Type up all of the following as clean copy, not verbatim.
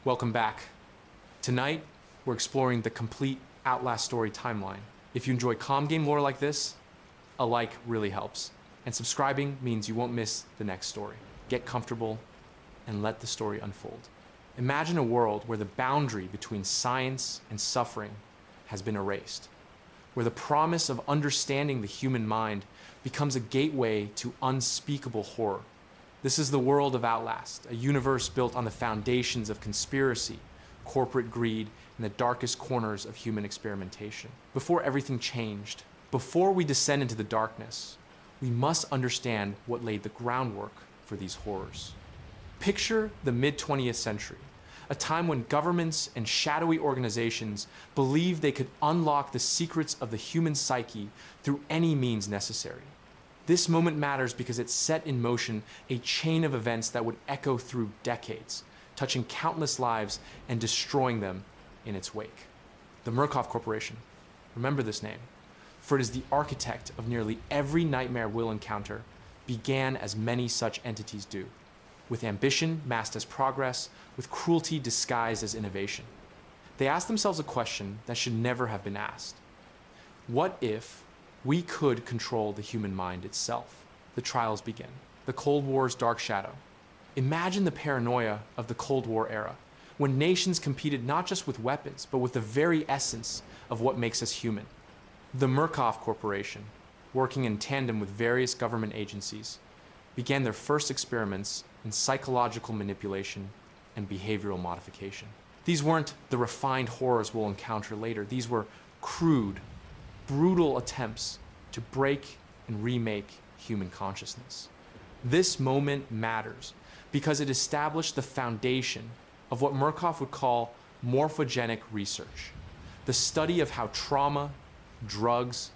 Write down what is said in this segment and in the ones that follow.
Welcome back. Tonight, we're exploring the complete Outlast story timeline. If you enjoy calm game lore like this, a like really helps. And subscribing means you won't miss the next story. Get comfortable and let the story unfold. Imagine a world where the boundary between science and suffering has been erased, where the promise of understanding the human mind becomes a gateway to unspeakable horror. This is the world of Outlast, a universe built on the foundations of conspiracy, corporate greed, and the darkest corners of human experimentation. Before everything changed, before we descend into the darkness, we must understand what laid the groundwork for these horrors. Picture the mid-20th century, a time when governments and shadowy organizations believed they could unlock the secrets of the human psyche through any means necessary. This moment matters because it set in motion a chain of events that would echo through decades, touching countless lives and destroying them in its wake. The Murkoff Corporation. Remember this name, for it is the architect of nearly every nightmare we'll encounter, began as many such entities do, with ambition masked as progress, with cruelty disguised as innovation. They asked themselves a question that should never have been asked. What if we could control the human mind itself? The trials begin. The Cold War's dark shadow. Imagine the paranoia of the Cold War era, when nations competed not just with weapons, but with the very essence of what makes us human. The Murkoff Corporation, working in tandem with various government agencies, began their first experiments in psychological manipulation and behavioral modification. These weren't the refined horrors we'll encounter later. These were crude, brutal attempts to break and remake human consciousness. This moment matters because it established the foundation of what Murkoff would call morphogenic research, the study of how trauma, drugs,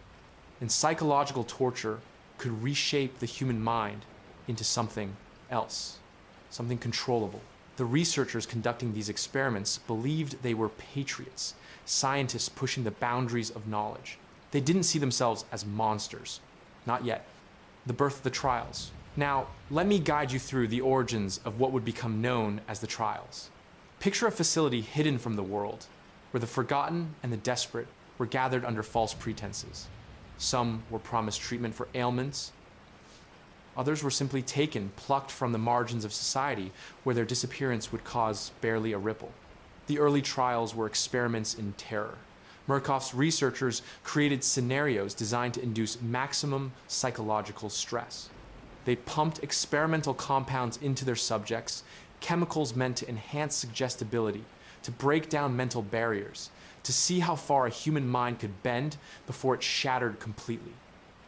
and psychological torture could reshape the human mind into something else, something controllable. The researchers conducting these experiments believed they were patriots, scientists pushing the boundaries of knowledge. They didn't see themselves as monsters. Not yet. The birth of the trials. Now, let me guide you through the origins of what would become known as the trials. Picture a facility hidden from the world, where the forgotten and the desperate were gathered under false pretenses. Some were promised treatment for ailments. Others were simply taken, plucked from the margins of society, where their disappearance would cause barely a ripple. The early trials were experiments in terror. Murkoff's researchers created scenarios designed to induce maximum psychological stress. They pumped experimental compounds into their subjects, chemicals meant to enhance suggestibility, to break down mental barriers, to see how far a human mind could bend before it shattered completely.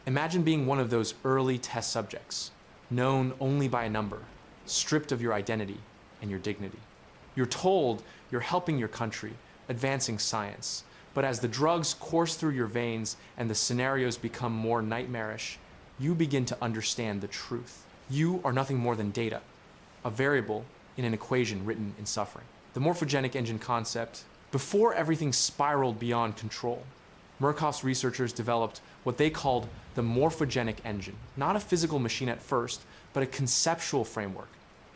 Imagine being one of those early test subjects, known only by a number, stripped of your identity and your dignity. You're told you're helping your country, advancing science, but as the drugs course through your veins and the scenarios become more nightmarish, you begin to understand the truth. You are nothing more than data, a variable in an equation written in suffering. The morphogenic engine concept. Before everything spiraled beyond control, Murkoff's researchers developed what they called the morphogenic engine. Not a physical machine at first, but a conceptual framework.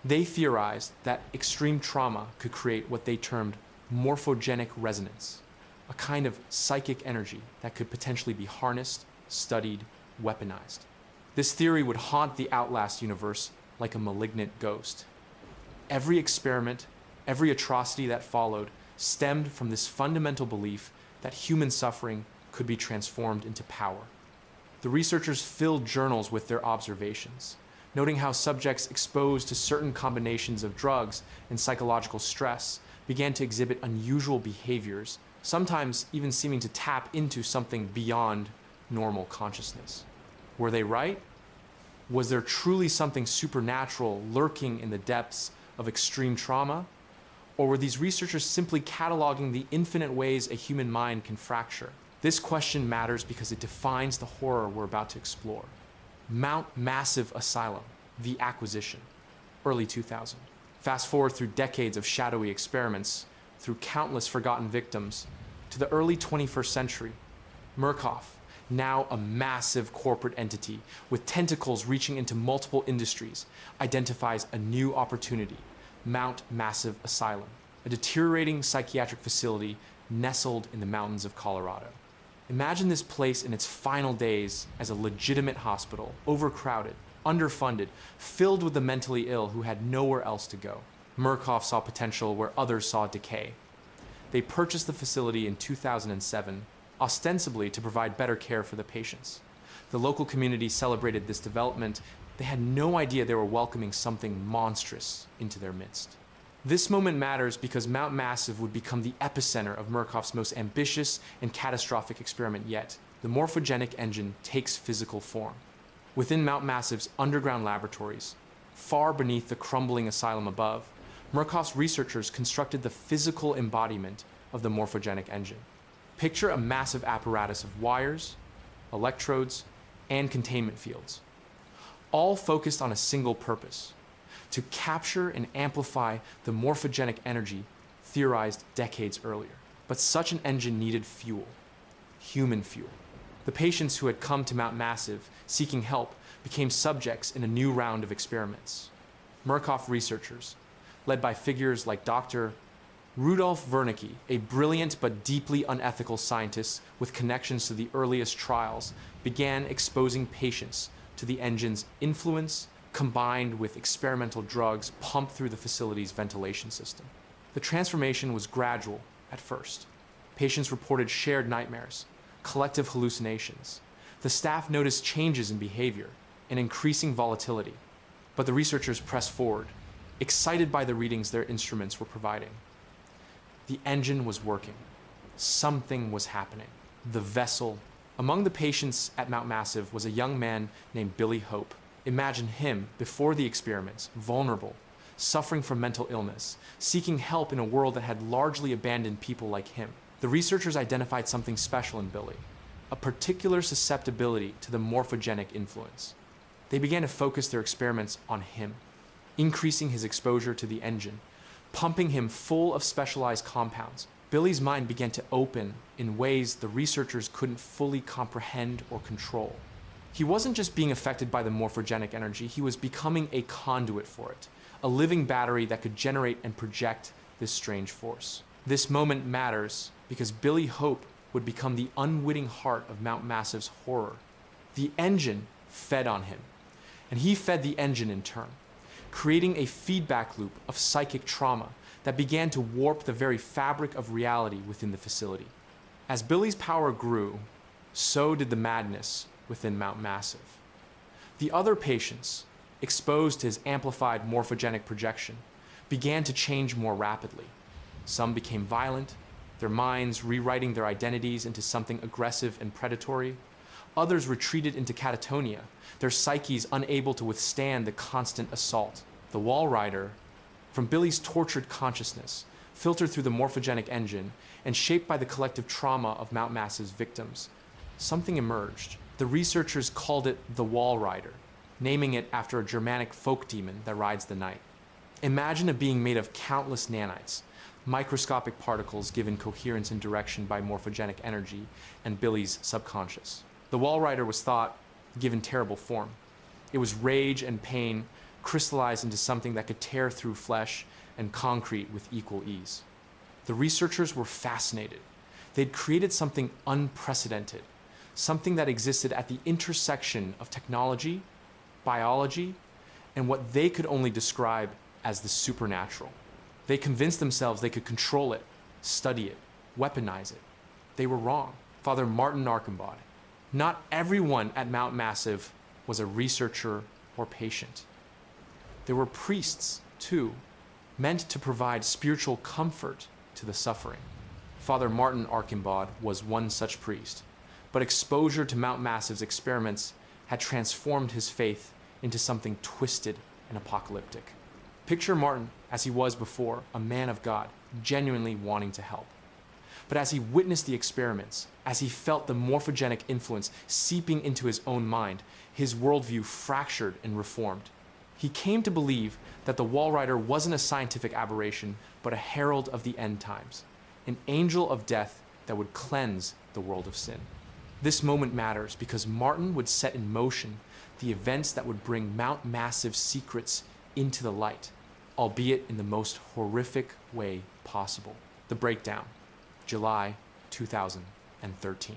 They theorized that extreme trauma could create what they termed morphogenic resonance, a kind of psychic energy that could potentially be harnessed, studied, weaponized. This theory would haunt the Outlast universe like a malignant ghost. Every experiment, every atrocity that followed stemmed from this fundamental belief that human suffering could be transformed into power. The researchers filled journals with their observations, noting how subjects exposed to certain combinations of drugs and psychological stress began to exhibit unusual behaviors, sometimes even seeming to tap into something beyond normal consciousness. Were they right? Was there truly something supernatural lurking in the depths of extreme trauma? Or were these researchers simply cataloging the infinite ways a human mind can fracture? This question matters because it defines the horror we're about to explore. Mount Massive Asylum, The Acquisition, early 2000. Fast forward through decades of shadowy experiments, through countless forgotten victims, to the early 21st century. Murkoff, now a massive corporate entity with tentacles reaching into multiple industries, identifies a new opportunity, Mount Massive Asylum. a deteriorating psychiatric facility nestled in the mountains of Colorado. Imagine this place in its final days as a legitimate hospital, overcrowded, underfunded, filled with the mentally ill who had nowhere else to go. Murkoff saw potential where others saw decay. They purchased the facility in 2007, ostensibly to provide better care for the patients. The local community celebrated this development. They had no idea they were welcoming something monstrous into their midst. This moment matters because Mount Massive would become the epicenter of Murkoff's most ambitious and catastrophic experiment yet. The morphogenic engine takes physical form. Within Mount Massive's underground laboratories, far beneath the crumbling asylum above, Murkoff's researchers constructed the physical embodiment of the morphogenic engine. Picture a massive apparatus of wires, electrodes, and containment fields, all focused on a single purpose: to capture and amplify the morphogenic energy theorized decades earlier. But such an engine needed fuel, human fuel. The patients who had come to Mount Massive seeking help became subjects in a new round of experiments. Murkoff researchers, led by figures like Dr. Rudolf Wernicke, a brilliant but deeply unethical scientist with connections to the earliest trials, began exposing patients to the engine's influence combined with experimental drugs pumped through the facility's ventilation system. The transformation was gradual at first. Patients reported shared nightmares, collective hallucinations. The staff noticed changes in behavior and increasing volatility. But the researchers pressed forward, excited by the readings their instruments were providing. The engine was working. Something was happening. The vessel. Among the patients at Mount Massive was a young man named Billy Hope. Imagine him before the experiments, vulnerable, suffering from mental illness, seeking help in a world that had largely abandoned people like him. The researchers identified something special in Billy, a particular susceptibility to the morphogenic influence. They began to focus their experiments on him, increasing his exposure to the engine, pumping him full of specialized compounds. Billy's mind began to open in ways the researchers couldn't fully comprehend or control. He wasn't just being affected by the morphogenic energy, he was becoming a conduit for it, a living battery that could generate and project this strange force. This moment matters because Billy Hope would become the unwitting heart of Mount Massive's horror. The engine fed on him, and he fed the engine in turn, creating a feedback loop of psychic trauma that began to warp the very fabric of reality within the facility. As Billy's power grew, so did the madness within Mount Massive. The other patients, exposed to his amplified morphogenic projection, began to change more rapidly. Some became violent, their minds rewriting their identities into something aggressive and predatory. Others retreated into catatonia, their psyches unable to withstand the constant assault. The wall rider, from Billy's tortured consciousness, filtered through the morphogenic engine and shaped by the collective trauma of Mount Massive's victims, something emerged. The researchers called it the wall rider, naming it after a Germanic folk demon that rides the night. Imagine a being made of countless nanites, microscopic particles given coherence and direction by morphogenic energy and Billy's subconscious. The wall rider was thought given terrible form. It was rage and pain crystallized into something that could tear through flesh and concrete with equal ease. The researchers were fascinated. They'd created something unprecedented, something that existed at the intersection of technology, biology, and what they could only describe as the supernatural. They convinced themselves they could control it, study it, weaponize it. They were wrong. Father Martin Archambaud. Not everyone at Mount Massive was a researcher or patient. There were priests, too, meant to provide spiritual comfort to the suffering. Father Martin Archambaud was one such priest, but exposure to Mount Massive's experiments had transformed his faith into something twisted and apocalyptic. Picture Martin as he was before, a man of God, genuinely wanting to help. But as he witnessed the experiments, as he felt the morphogenic influence seeping into his own mind, his worldview fractured and reformed. He came to believe that the wall rider wasn't a scientific aberration, but a herald of the end times, an angel of death that would cleanse the world of sin. This moment matters because Martin would set in motion the events that would bring Mount Massive's secrets into the light. albeit in the most horrific way possible. The breakdown, July 2013.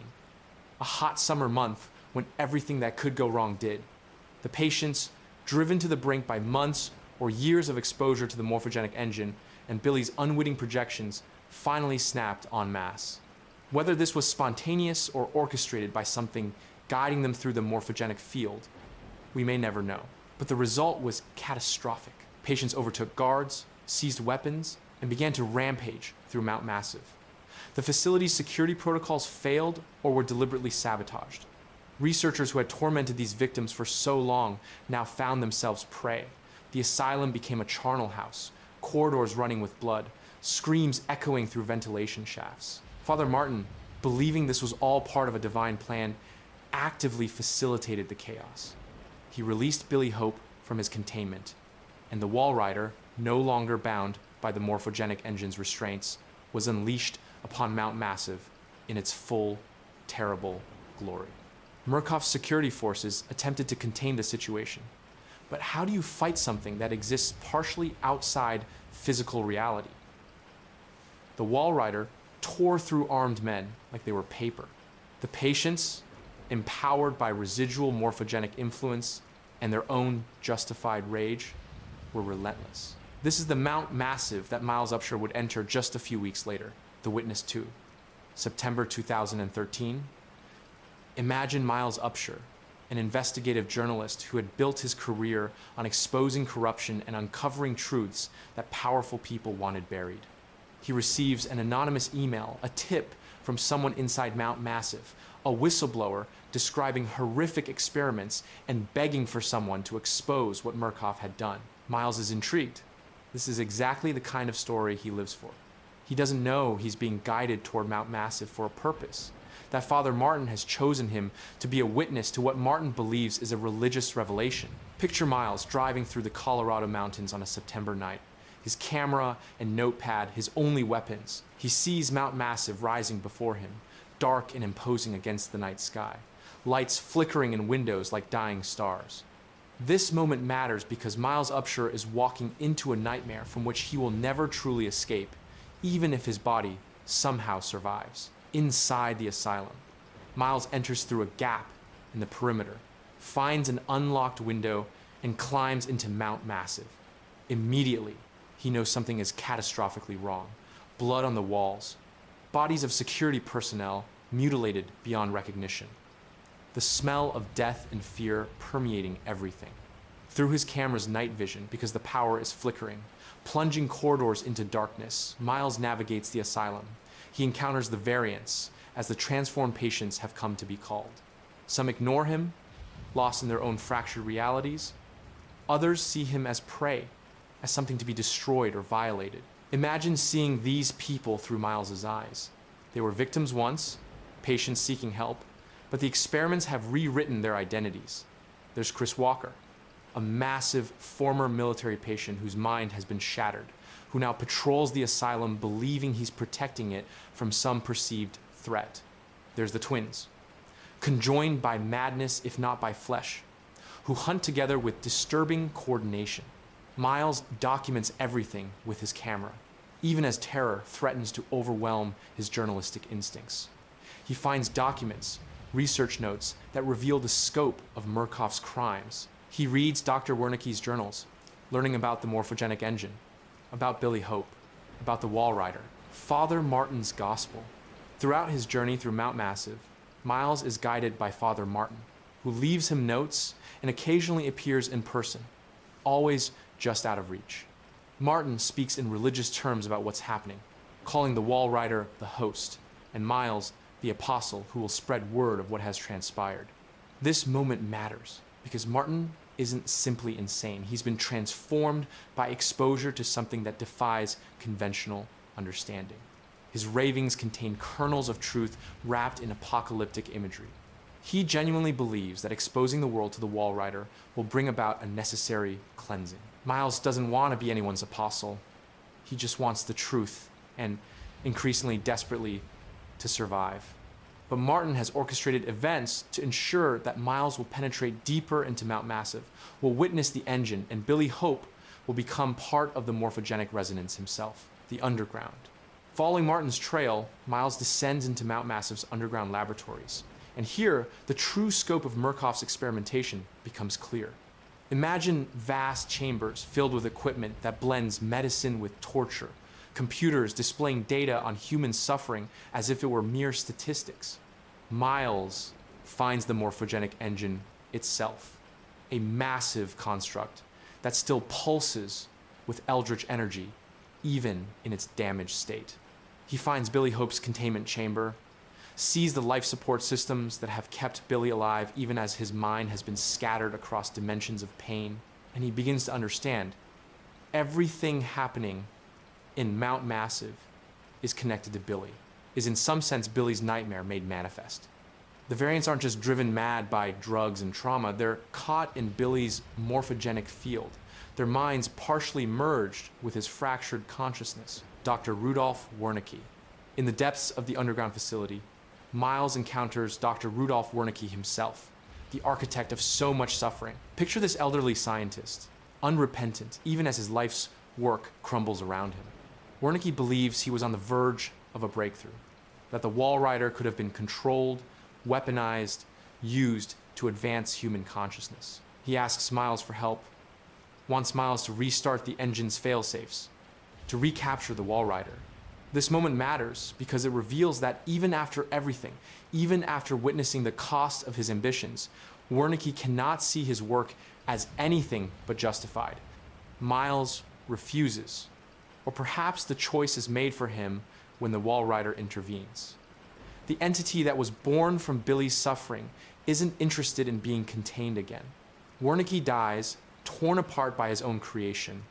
A hot summer month when everything that could go wrong did. The patients, driven to the brink by months or years of exposure to the morphogenic engine and Billy's unwitting projections, finally snapped en masse. Whether this was spontaneous or orchestrated by something guiding them through the morphogenic field, we may never know. But the result was catastrophic. Patients overtook guards, seized weapons, and began to rampage through Mount Massive. The facility's security protocols failed or were deliberately sabotaged. Researchers who had tormented these victims for so long now found themselves prey. The asylum became a charnel house, corridors running with blood, screams echoing through ventilation shafts. Father Martin, believing this was all part of a divine plan, actively facilitated the chaos. He released Billy Hope from his containment, and the Wall Rider, no longer bound by the morphogenic engine's restraints, was unleashed upon Mount Massive in its full, terrible glory. Murkoff's security forces attempted to contain the situation. But how do you fight something that exists partially outside physical reality? The Wall Rider tore through armed men like they were paper. The patients, empowered by residual morphogenic influence and their own justified rage, were relentless. This is the Mount Massive that Miles Upshur would enter just a few weeks later, The Witness 2, September 2013. Imagine Miles Upshur, an investigative journalist who had built his career on exposing corruption and uncovering truths that powerful people wanted buried. He receives an anonymous email, a tip from someone inside Mount Massive, a whistleblower describing horrific experiments and begging for someone to expose what Murkoff had done. Miles is intrigued. This is exactly the kind of story he lives for. He doesn't know he's being guided toward Mount Massive for a purpose, that Father Martin has chosen him to be a witness to what Martin believes is a religious revelation. Picture Miles driving through the Colorado mountains on a September night. His camera and notepad, his only weapons. He sees Mount Massive rising before him, dark and imposing against the night sky, lights flickering in windows like dying stars. This moment matters because Miles Upshur is walking into a nightmare from which he will never truly escape, even if his body somehow survives. Inside the asylum, Miles enters through a gap in the perimeter, finds an unlocked window, and climbs into Mount Massive. Immediately, he knows something is catastrophically wrong. Blood on the walls, bodies of security personnel mutilated beyond recognition. The smell of death and fear permeating everything. Through his camera's night vision, because the power is flickering, plunging corridors into darkness, Miles navigates the asylum. He encounters the variants, as the transformed patients have come to be called. Some ignore him, lost in their own fractured realities. Others see him as prey, as something to be destroyed or violated. Imagine seeing these people through Miles's eyes. They were victims once, patients seeking help, but the experiments have rewritten their identities. There's Chris Walker, a massive former military patient whose mind has been shattered, who now patrols the asylum believing he's protecting it from some perceived threat. There's the twins, conjoined by madness if not by flesh, who hunt together with disturbing coordination. Miles documents everything with his camera, even as terror threatens to overwhelm his journalistic instincts. He finds documents, research notes that reveal the scope of Murkoff's crimes. He reads Dr. Wernicke's journals, learning about the morphogenic engine, about Billy Hope, about the Wall Rider, Father Martin's gospel. Throughout his journey through Mount Massive, Miles is guided by Father Martin, who leaves him notes and occasionally appears in person, always just out of reach. Martin speaks in religious terms about what's happening, calling the Wall Rider the host, and Miles the apostle who will spread word of what has transpired. This moment matters because Martin isn't simply insane. He's been transformed by exposure to something that defies conventional understanding. His ravings contain kernels of truth wrapped in apocalyptic imagery. He genuinely believes that exposing the world to the Wall Rider will bring about a necessary cleansing. Miles doesn't want to be anyone's apostle. He just wants the truth and, increasingly desperately, to survive. But Martin has orchestrated events to ensure that Miles will penetrate deeper into Mount Massive, will witness the engine, and Billy Hope will become part of the morphogenic resonance himself, the underground. Following Martin's trail, Miles descends into Mount Massive's underground laboratories. And here, the true scope of Murkoff's experimentation becomes clear. Imagine vast chambers filled with equipment that blends medicine with torture, computers displaying data on human suffering as if it were mere statistics. Miles finds the morphogenic engine itself, a massive construct that still pulses with eldritch energy, even in its damaged state. He finds Billy Hope's containment chamber, sees the life support systems that have kept Billy alive even as his mind has been scattered across dimensions of pain, and he begins to understand everything happening in Mount Massive is connected to Billy, is in some sense Billy's nightmare made manifest. The variants aren't just driven mad by drugs and trauma, they're caught in Billy's morphogenic field, their minds partially merged with his fractured consciousness. Dr. Rudolf Wernicke. In the depths of the underground facility, Miles encounters Dr. Rudolf Wernicke himself, the architect of so much suffering. Picture this elderly scientist, unrepentant, even as his life's work crumbles around him. Wernicke believes he was on the verge of a breakthrough, that the Walrider could have been controlled, weaponized, used to advance human consciousness. He asks Miles for help, wants Miles to restart the engine's failsafes, to recapture the Walrider. This moment matters because it reveals that even after everything, even after witnessing the cost of his ambitions, Wernicke cannot see his work as anything but justified. Miles refuses, or perhaps the choice is made for him when the Walrider intervenes. The entity that was born from Billy's suffering isn't interested in being contained again. Wernicke dies, torn apart by his own creation,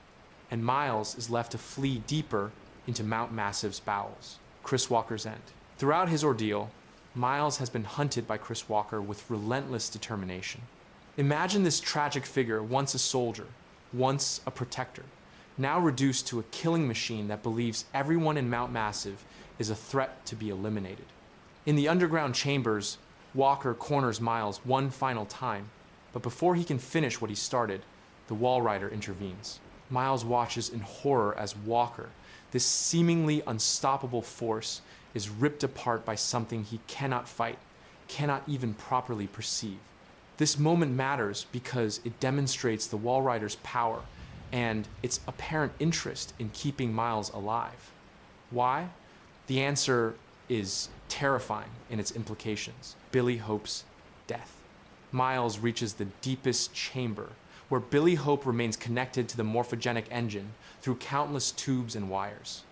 and Miles is left to flee deeper into Mount Massive's bowels, Chris Walker's end. Throughout his ordeal, Miles has been hunted by Chris Walker with relentless determination. Imagine this tragic figure, once a soldier, once a protector, now reduced to a killing machine that believes everyone in Mount Massive is a threat to be eliminated. In the underground chambers, Walker corners Miles one final time, but before he can finish what he started, the Walrider intervenes. Miles watches in horror as Walker, this seemingly unstoppable force, is ripped apart by something he cannot fight, cannot even properly perceive. This moment matters because it demonstrates the Walrider's power and its apparent interest in keeping Miles alive. Why? The answer is terrifying in its implications. Billy Hope's death. Miles reaches the deepest chamber, where Billy Hope remains connected to the morphogenic engine through countless tubes and wires.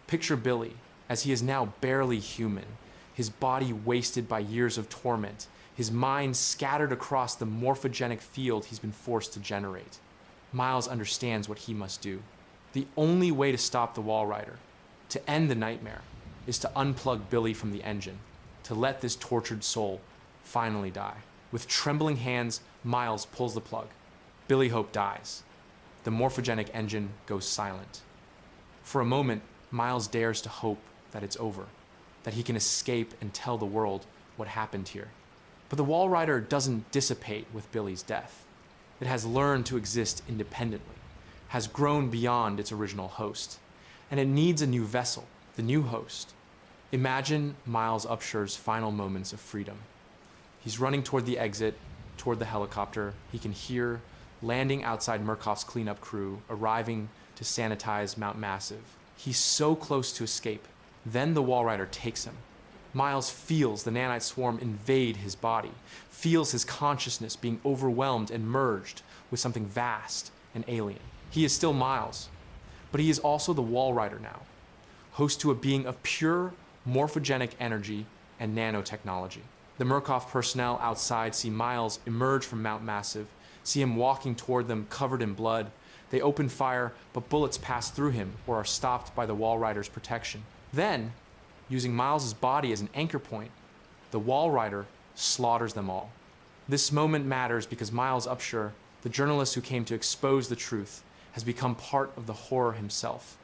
Picture Billy, as he is now barely human, his body wasted by years of torment, his mind scattered across the morphogenic field he's been forced to generate. Miles understands what he must do. The only way to stop the Walrider, to end the nightmare, is to unplug Billy from the engine, to let this tortured soul finally die. With trembling hands, Miles pulls the plug. Billy Hope dies. The morphogenic engine goes silent. For a moment, Miles dares to hope that it's over, that he can escape and tell the world what happened here. But the Walrider doesn't dissipate with Billy's death. It has learned to exist independently, has grown beyond its original host, and it needs a new vessel, the new host. Imagine Miles Upsher's final moments of freedom. He's running toward the exit, toward the helicopter. He can hear landing outside Murkoff's cleanup crew, arriving to sanitize Mount Massive. He's so close to escape. Then the Walrider takes him. Miles feels the nanite swarm invade his body, feels his consciousness being overwhelmed and merged with something vast and alien. He is still Miles, but he is also the Walrider now, host to a being of pure morphogenic energy and nanotechnology. The Murkoff personnel outside see Miles emerge from Mount Massive, see him walking toward them covered in blood. They open fire, but bullets pass through him or are stopped by the Walrider's protection. Then, using Miles' body as an anchor point, the Walrider slaughters them all. This moment matters because Miles Upsher, the journalist who came to expose the truth, has become part of the horror himself.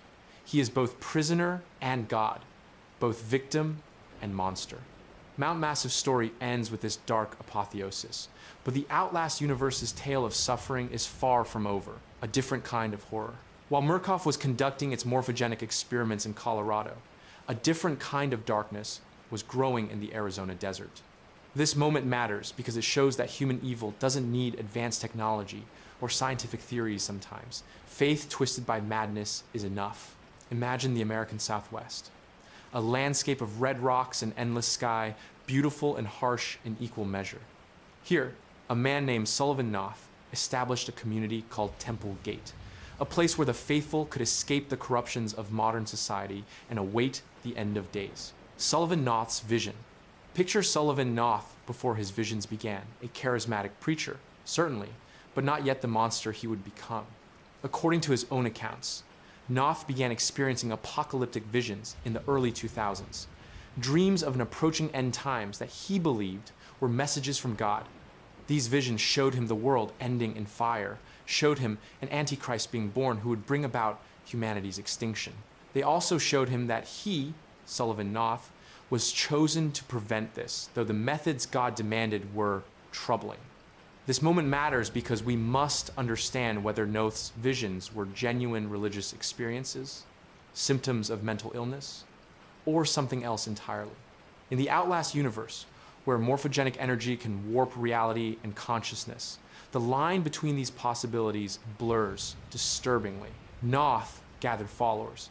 He is both prisoner and god, both victim and monster. Mount Massive's story ends with this dark apotheosis, but the Outlast universe's tale of suffering is far from over, a different kind of horror. While Murkoff was conducting its morphogenic experiments in Colorado, a different kind of darkness was growing in the Arizona desert. This moment matters because it shows that human evil doesn't need advanced technology or scientific theories sometimes. Faith twisted by madness is enough. Imagine the American Southwest. A landscape of red rocks and endless sky, beautiful and harsh in equal measure. Here, a man named Sullivan Noth established a community called Temple Gate, a place where the faithful could escape the corruptions of modern society and await the end of days. Sullivan Noth's vision. Picture Sullivan Noth before his visions began, a charismatic preacher, certainly, but not yet the monster he would become. According to his own accounts, Noth began experiencing apocalyptic visions in the early 2000s, dreams of an approaching end times that he believed were messages from God. These visions showed him the world ending in fire, showed him an Antichrist being born who would bring about humanity's extinction. They also showed him that he, Sullivan Noth, was chosen to prevent this, though the methods God demanded were troubling. This moment matters because we must understand whether Noth's visions were genuine religious experiences, symptoms of mental illness, or something else entirely. In the Outlast universe, where morphogenic energy can warp reality and consciousness, the line between these possibilities blurs disturbingly. Noth gathered followers,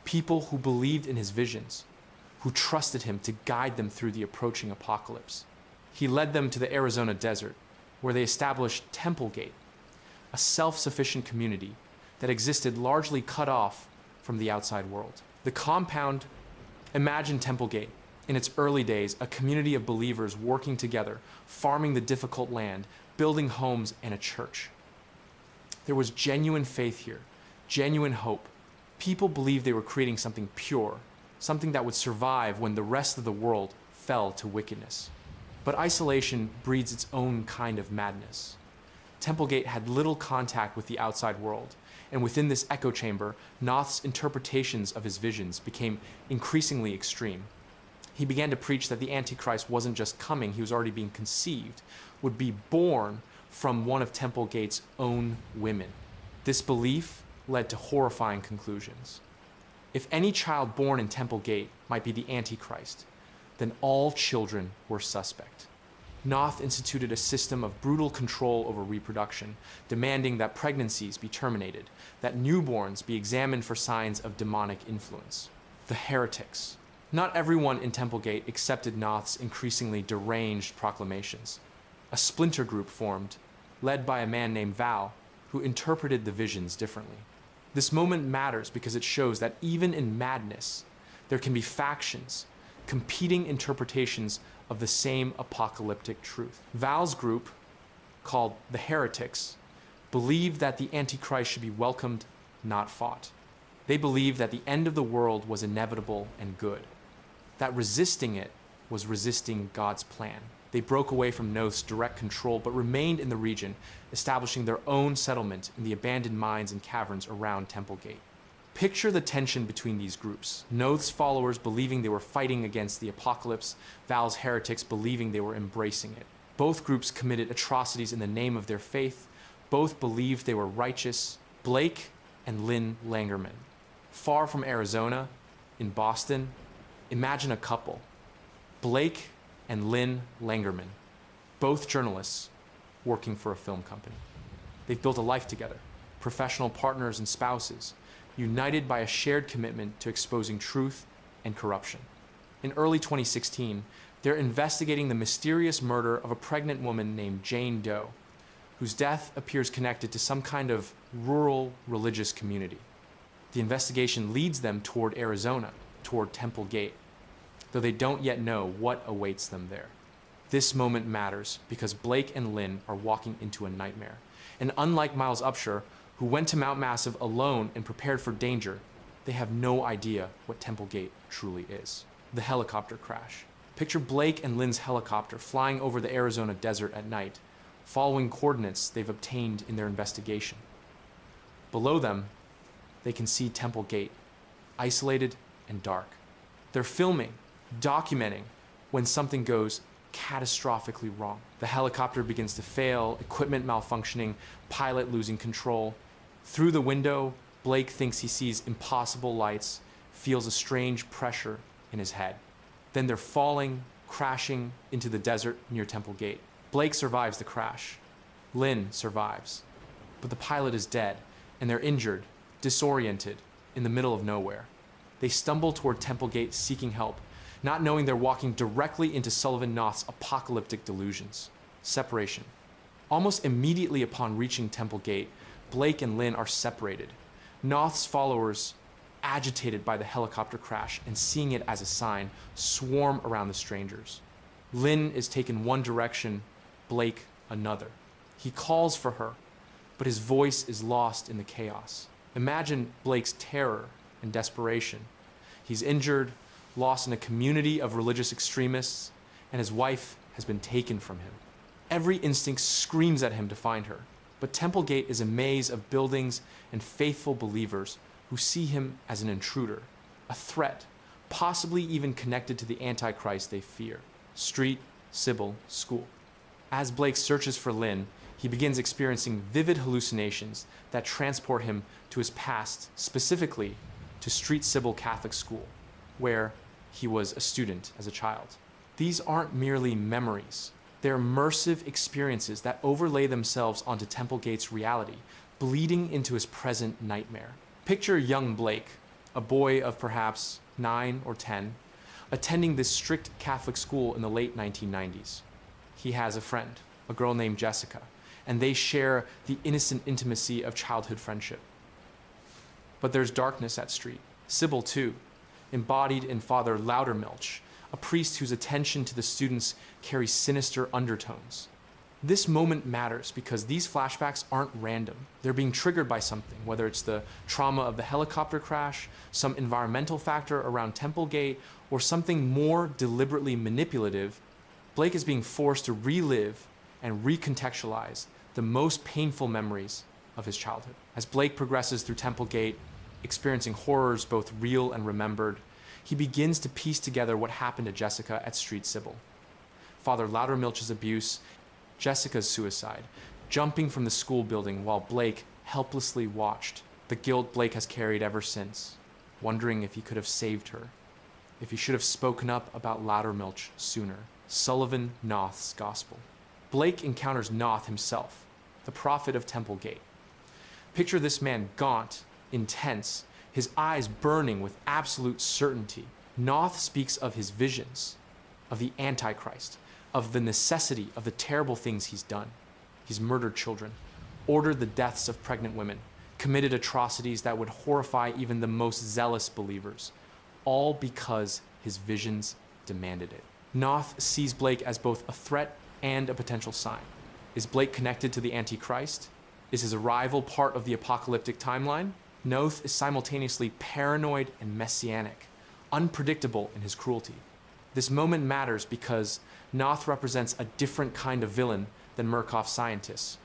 people who believed in his visions, who trusted him to guide them through the approaching apocalypse. He led them to the Arizona desert, where they established Temple Gate, a self-sufficient community that existed largely cut off from the outside world. The compound, imagine Temple Gate, in its early days, a community of believers working together, farming the difficult land, building homes and a church. There was genuine faith here, genuine hope. People believed they were creating something pure, something that would survive when the rest of the world fell to wickedness. But isolation breeds its own kind of madness. Temple Gate had little contact with the outside world, and within this echo chamber, Noth's interpretations of his visions became increasingly extreme. He began to preach that the Antichrist wasn't just coming, he was already being conceived, would be born from one of Temple Gate's own women. This belief led to horrifying conclusions. If any child born in Temple Gate might be the Antichrist, then all children were suspect. Noth instituted a system of brutal control over reproduction, demanding that pregnancies be terminated, that newborns be examined for signs of demonic influence. The heretics. Not everyone in Temple Gate accepted Noth's increasingly deranged proclamations. A splinter group formed, led by a man named Val, who interpreted the visions differently. This moment matters because it shows that even in madness, there can be factions, competing interpretations of the same apocalyptic truth. Val's group, called the Heretics, believed that the Antichrist should be welcomed, not fought. They believed that the end of the world was inevitable and good, that resisting it was resisting God's plan. They broke away from Noth's direct control but remained in the region, establishing their own settlement in the abandoned mines and caverns around Temple Gate. Picture the tension between these groups. Noth's followers believing they were fighting against the apocalypse, Val's heretics believing they were embracing it. Both groups committed atrocities in the name of their faith. Both believed they were righteous. Blake and Lynn Langerman. Far from Arizona, in Boston, imagine a couple. Blake and Lynn Langerman, both journalists working for a film company. They've built a life together, professional partners and spouses, united by a shared commitment to exposing truth and corruption. In early 2016, they're investigating the mysterious murder of a pregnant woman named Jane Doe, whose death appears connected to some kind of rural religious community. The investigation leads them toward Arizona, toward Temple Gate, though they don't yet know what awaits them there. This moment matters because Blake and Lynn are walking into a nightmare. And unlike Miles Upshur, who went to Mount Massive alone and prepared for danger, they have no idea what Temple Gate truly is. The helicopter crash. Picture Blake and Lynn's helicopter flying over the Arizona desert at night, following coordinates they've obtained in their investigation. Below them, they can see Temple Gate, isolated and dark. They're filming, documenting, when something goes catastrophically wrong. The helicopter begins to fail, equipment malfunctioning, pilot losing control. Through the window, Blake thinks he sees impossible lights, feels a strange pressure in his head. Then they're falling, crashing into the desert near Temple Gate. Blake survives the crash. Lynn survives. But the pilot is dead, and they're injured, disoriented, in the middle of nowhere. They stumble toward Temple Gate seeking help, not knowing they're walking directly into Sullivan Noth's apocalyptic delusions. Separation. Almost immediately upon reaching Temple Gate, Blake and Lynn are separated. Noth's followers, agitated by the helicopter crash and seeing it as a sign, swarm around the strangers. Lynn is taken one direction, Blake another. He calls for her, but his voice is lost in the chaos. Imagine Blake's terror and desperation. He's injured, lost in a community of religious extremists, and his wife has been taken from him. Every instinct screams at him to find her, but Temple Gate is a maze of buildings and faithful believers who see him as an intruder, a threat, possibly even connected to the Antichrist they fear. Street, Sybil, school. As Blake searches for Lynn, he begins experiencing vivid hallucinations that transport him to his past, specifically to Street Sybil Catholic School, where he was a student as a child. These aren't merely memories. They're immersive experiences that overlay themselves onto Temple Gate's reality, bleeding into his present nightmare. Picture young Blake, a boy of perhaps 9 or 10, attending this strict Catholic school in the late 1990s. He has a friend, a girl named Jessica, and they share the innocent intimacy of childhood friendship. But there's darkness at Street. Sybil, too, embodied in Father Loudermilch, a priest whose attention to the students carries sinister undertones. This moment matters because these flashbacks aren't random. They're being triggered by something, whether it's the trauma of the helicopter crash, some environmental factor around Temple Gate, or something more deliberately manipulative. Blake is being forced to relive and recontextualize the most painful memories of his childhood. As Blake progresses through Temple Gate, experiencing horrors both real and remembered, he begins to piece together what happened to Jessica at Street Sybil. Father Loudermilch's abuse, Jessica's suicide, jumping from the school building while Blake helplessly watched, the guilt Blake has carried ever since, wondering if he could have saved her, if he should have spoken up about Loudermilch sooner. Sullivan Noth's gospel. Blake encounters Noth himself, the prophet of Temple Gate. Picture this man gaunt, intense, his eyes burning with absolute certainty. Noth speaks of his visions, of the Antichrist, of the necessity of the terrible things he's done. He's murdered children, ordered the deaths of pregnant women, committed atrocities that would horrify even the most zealous believers, all because his visions demanded it. Noth sees Blake as both a threat and a potential sign. Is Blake connected to the Antichrist? Is his arrival part of the apocalyptic timeline? Noth is simultaneously paranoid and messianic, unpredictable in his cruelty. This moment matters because Noth represents a different kind of villain than Murkoff's scientists.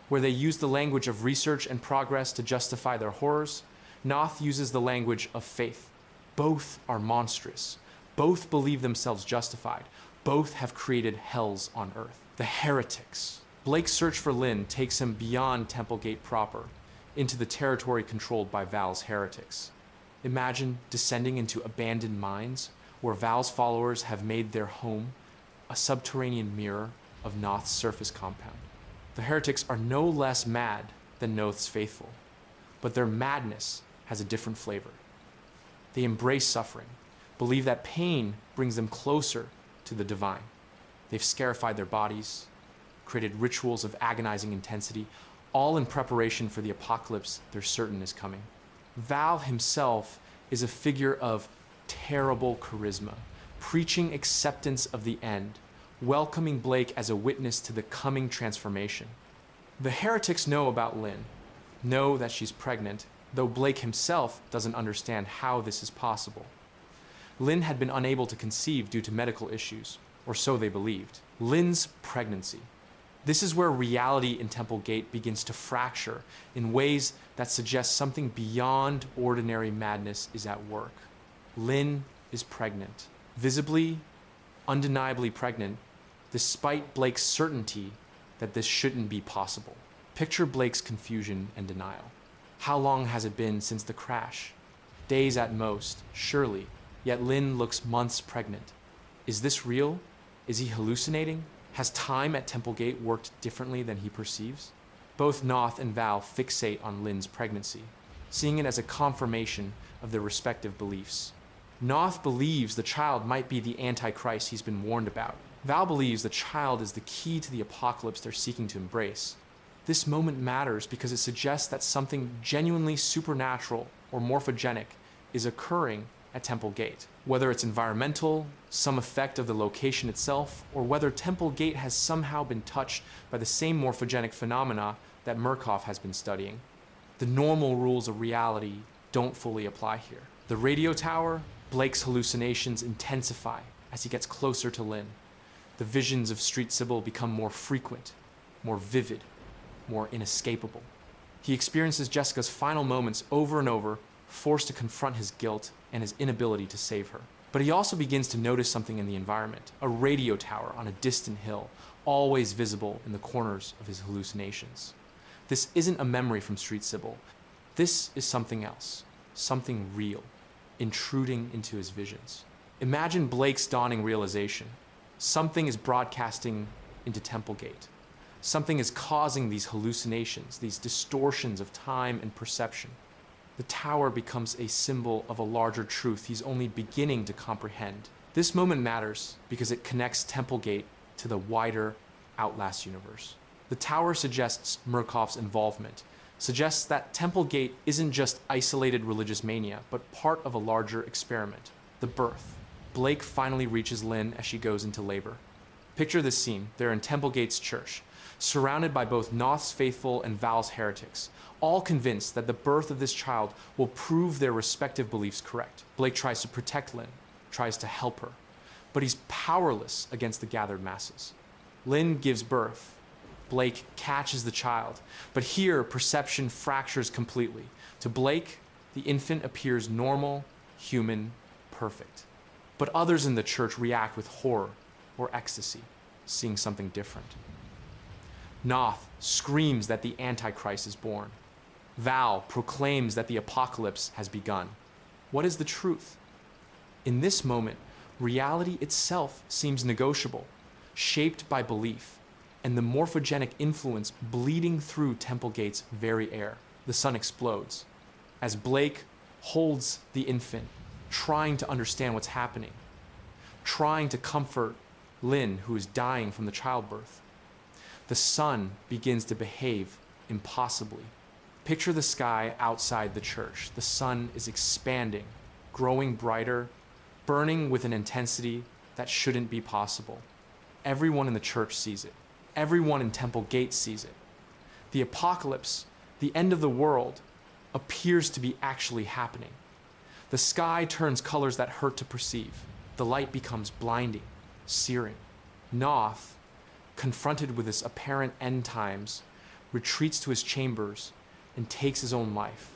Where they use the language of research and progress to justify their horrors, Noth uses the language of faith. Both are monstrous. Both believe themselves justified. Both have created hells on earth. The heretics. Blake's search for Lynn takes him beyond Temple Gate proper, into the territory controlled by Val's heretics. Imagine descending into abandoned mines where Val's followers have made their home a subterranean mirror of Noth's surface compound. The heretics are no less mad than Noth's faithful, but their madness has a different flavor. They embrace suffering, believe that pain brings them closer to the divine. They've scarified their bodies, created rituals of agonizing intensity, all in preparation for the apocalypse they're certain is coming. Val himself is a figure of terrible charisma, preaching acceptance of the end, welcoming Blake as a witness to the coming transformation. The heretics know about Lynn, know that she's pregnant, though Blake himself doesn't understand how this is possible. Lynn had been unable to conceive due to medical issues, or so they believed. Lynn's pregnancy. This is where reality in Temple Gate begins to fracture in ways that suggest something beyond ordinary madness is at work. Lynn is pregnant, visibly undeniably pregnant, despite Blake's certainty that this shouldn't be possible. Picture Blake's confusion and denial. How long has it been since the crash? Days at most, surely, yet Lynn looks months pregnant. Is this real? Is he hallucinating? Has time at Templegate worked differently than he perceives? Both Noth and Val fixate on Lynn's pregnancy, seeing it as a confirmation of their respective beliefs. Noth believes the child might be the Antichrist he's been warned about. Val believes the child is the key to the apocalypse they're seeking to embrace. This moment matters because it suggests that something genuinely supernatural or morphogenic is occurring at Temple Gate. Whether it's environmental, some effect of the location itself, or whether Temple Gate has somehow been touched by the same morphogenic phenomena that Murkoff has been studying. The normal rules of reality don't fully apply here. The radio tower, Blake's hallucinations intensify as he gets closer to Lynn. The visions of Street Sybil become more frequent, more vivid, more inescapable. He experiences Jessica's final moments over and over, forced to confront his guilt and his inability to save her. But he also begins to notice something in the environment, a radio tower on a distant hill, always visible in the corners of his hallucinations. This isn't a memory from Street Sybil. This is something else, something real, intruding into his visions. Imagine Blake's dawning realization. Something is broadcasting into Templegate. Something is causing these hallucinations, these distortions of time and perception. The tower becomes a symbol of a larger truth he's only beginning to comprehend. This moment matters because it connects Templegate to the wider Outlast universe. The tower suggests Murkoff's involvement, suggests that Templegate isn't just isolated religious mania, but part of a larger experiment, the birth. Blake finally reaches Lynn as she goes into labor. Picture this scene. They're in Templegate's church, surrounded by both Noth's faithful and Val's heretics, all convinced that the birth of this child will prove their respective beliefs correct. Blake tries to protect Lynn, tries to help her, but he's powerless against the gathered masses. Lynn gives birth. Blake catches the child, but here perception fractures completely. To Blake, the infant appears normal, human, perfect. But others in the church react with horror or ecstasy, seeing something different. Noth screams that the Antichrist is born. Val proclaims that the apocalypse has begun. What is the truth? In this moment, reality itself seems negotiable, shaped by belief, and the morphogenic influence bleeding through Templegate's very air. The sun explodes as Blake holds the infant, trying to understand what's happening, trying to comfort Lynn, who is dying from the childbirth. The sun begins to behave impossibly. Picture the sky outside the church. The sun is expanding, growing brighter, burning with an intensity that shouldn't be possible. Everyone in the church sees it. Everyone in Temple Gate sees it. The apocalypse, the end of the world, appears to be actually happening. The sky turns colors that hurt to perceive. The light becomes blinding, searing. Noth, confronted with this apparent end times, retreats to his chambers and takes his own life,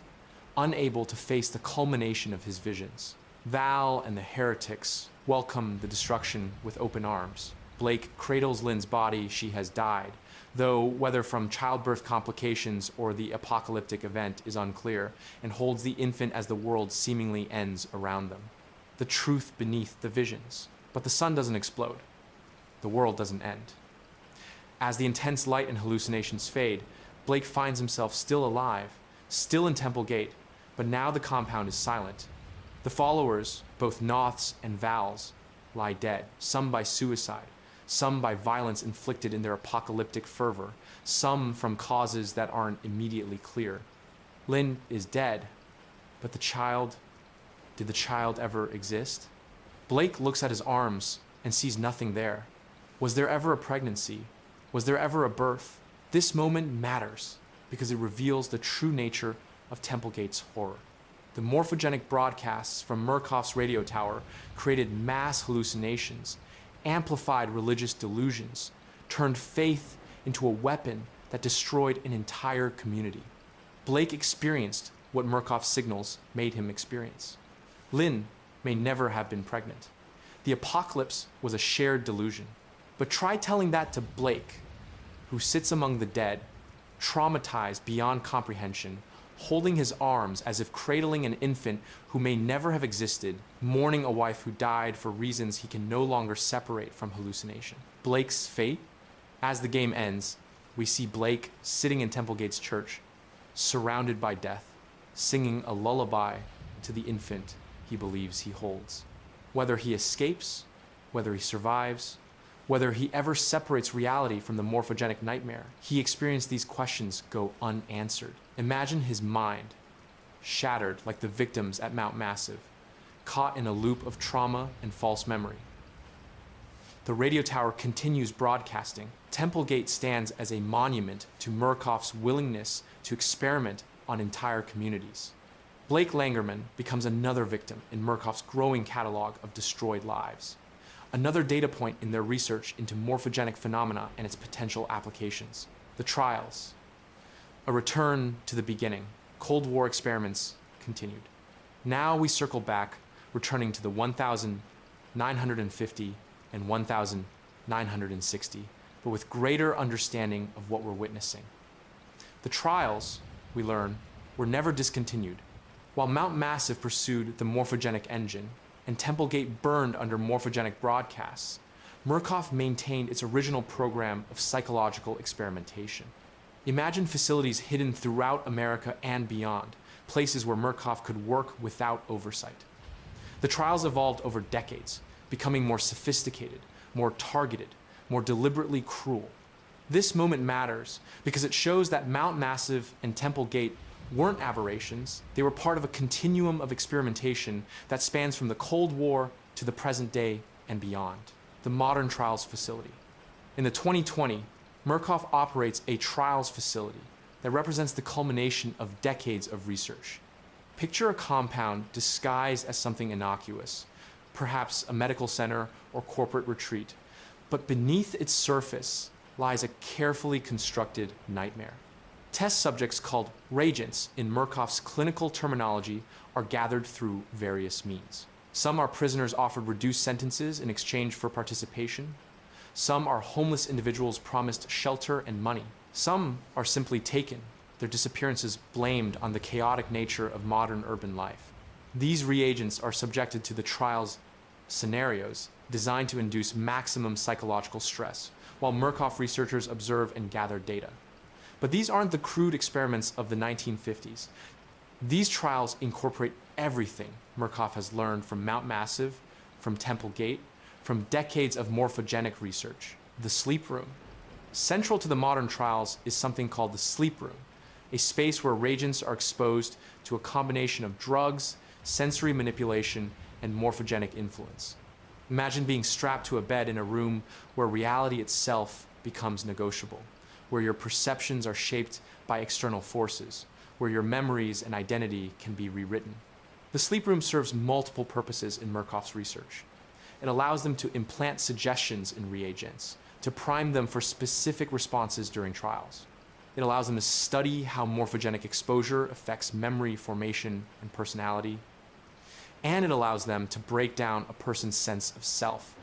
unable to face the culmination of his visions. Val and the heretics welcome the destruction with open arms. Blake cradles Lynn's body. She has died, though whether from childbirth complications or the apocalyptic event is unclear, and holds the infant as the world seemingly ends around them. The truth beneath the visions. But the sun doesn't explode. The world doesn't end. As the intense light and hallucinations fade, Blake finds himself still alive, still in Temple Gate, but now the compound is silent. The followers, both Noth's and Val's, lie dead, some by suicide, some by violence inflicted in their apocalyptic fervor, some from causes that aren't immediately clear. Lynn is dead, but the child, did the child ever exist? Blake looks at his arms and sees nothing there. Was there ever a pregnancy? Was there ever a birth? This moment matters because it reveals the true nature of Templegate's horror. The morphogenic broadcasts from Murkoff's radio tower created mass hallucinations, amplified religious delusions, turned faith into a weapon that destroyed an entire community. Blake experienced what Murkoff's signals made him experience. Lynn may never have been pregnant. The apocalypse was a shared delusion. But try telling that to Blake, who sits among the dead, traumatized beyond comprehension, holding his arms as if cradling an infant who may never have existed, mourning a wife who died for reasons he can no longer separate from hallucination. Blake's fate? As the game ends, we see Blake sitting in Templegate's church, surrounded by death, singing a lullaby to the infant he believes he holds. Whether he escapes, whether he survives, whether he ever separates reality from the morphogenic nightmare, he experienced these questions go unanswered. Imagine his mind, shattered like the victims at Mount Massive, caught in a loop of trauma and false memory. The radio tower continues broadcasting. Templegate stands as a monument to Murkoff's willingness to experiment on entire communities. Blake Langerman becomes another victim in Murkoff's growing catalog of destroyed lives. Another data point in their research into morphogenic phenomena and its potential applications. The trials. A return to the beginning. Cold War experiments continued. Now we circle back, returning to the 1950 and 1960, but with greater understanding of what we're witnessing. The trials, we learn, were never discontinued. While Mount Massive pursued the morphogenic engine, and Templegate burned under morphogenic broadcasts, Murkoff maintained its original program of psychological experimentation. Imagine facilities hidden throughout America and beyond, places where Murkoff could work without oversight. The trials evolved over decades, becoming more sophisticated, more targeted, more deliberately cruel. This moment matters because it shows that Mount Massive and Templegate weren't aberrations. They were part of a continuum of experimentation that spans from the Cold War to the present day and beyond. The modern trials facility. In the 2020, Murkoff operates a trials facility that represents the culmination of decades of research. Picture a compound disguised as something innocuous, perhaps a medical center or corporate retreat, but beneath its surface lies a carefully constructed nightmare. Test subjects called reagents in Murkoff's clinical terminology are gathered through various means. Some are prisoners offered reduced sentences in exchange for participation. Some are homeless individuals promised shelter and money. Some are simply taken, their disappearances blamed on the chaotic nature of modern urban life. These reagents are subjected to the trials scenarios designed to induce maximum psychological stress, while Murkoff researchers observe and gather data. But these aren't the crude experiments of the 1950s. These trials incorporate everything Murkoff has learned from Mount Massive, from Templegate, from decades of morphogenic research. The sleep room. Central to the modern trials is something called the sleep room, a space where reagents are exposed to a combination of drugs, sensory manipulation, and morphogenic influence. Imagine being strapped to a bed in a room where reality itself becomes negotiable, where your perceptions are shaped by external forces, where your memories and identity can be rewritten. The sleep room serves multiple purposes in Murkoff's research. It allows them to implant suggestions in reagents, to prime them for specific responses during trials. It allows them to study how morphogenic exposure affects memory formation and personality. And it allows them to break down a person's sense of self,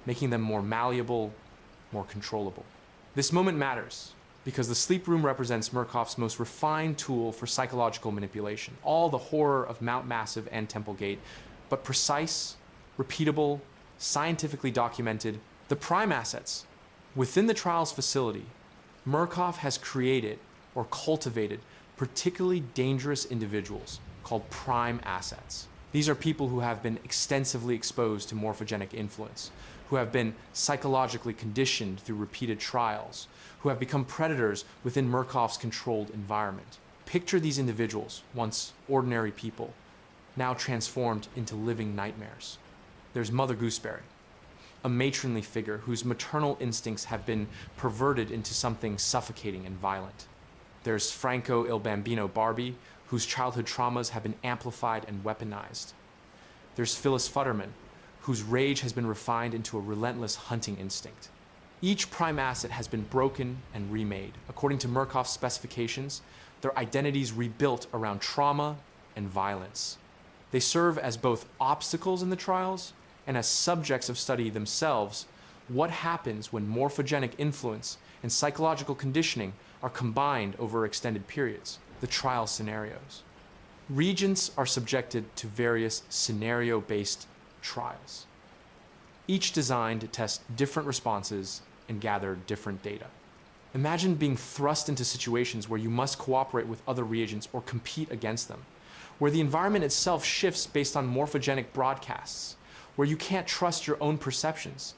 making them more malleable, more controllable. This moment matters because the sleep room represents Murkoff's most refined tool for psychological manipulation, all the horror of Mount Massive and Templegate, but precise, repeatable, scientifically documented. The prime assets. Within the trials facility, Murkoff has created or cultivated particularly dangerous individuals called prime assets. These are people who have been extensively exposed to morphogenic influence, who have been psychologically conditioned through repeated trials, who have become predators within Murkoff's controlled environment. Picture these individuals, once ordinary people, now transformed into living nightmares. There's Mother Gooseberry, a matronly figure whose maternal instincts have been perverted into something suffocating and violent. There's Franco Il Bambino Barbie, whose childhood traumas have been amplified and weaponized. There's Phyllis Futterman, whose rage has been refined into a relentless hunting instinct. Each prime asset has been broken and remade. According to Murkoff's specifications, their identities rebuilt around trauma and violence. They serve as both obstacles in the trials and as subjects of study themselves, what happens when morphogenic influence and psychological conditioning are combined over extended periods, the trial scenarios. Regents are subjected to various scenario-based trials, each designed to test different responses and gather different data. Imagine being thrust into situations where you must cooperate with other reagents or compete against them, where the environment itself shifts based on morphogenic broadcasts, where you can't trust your own perceptions.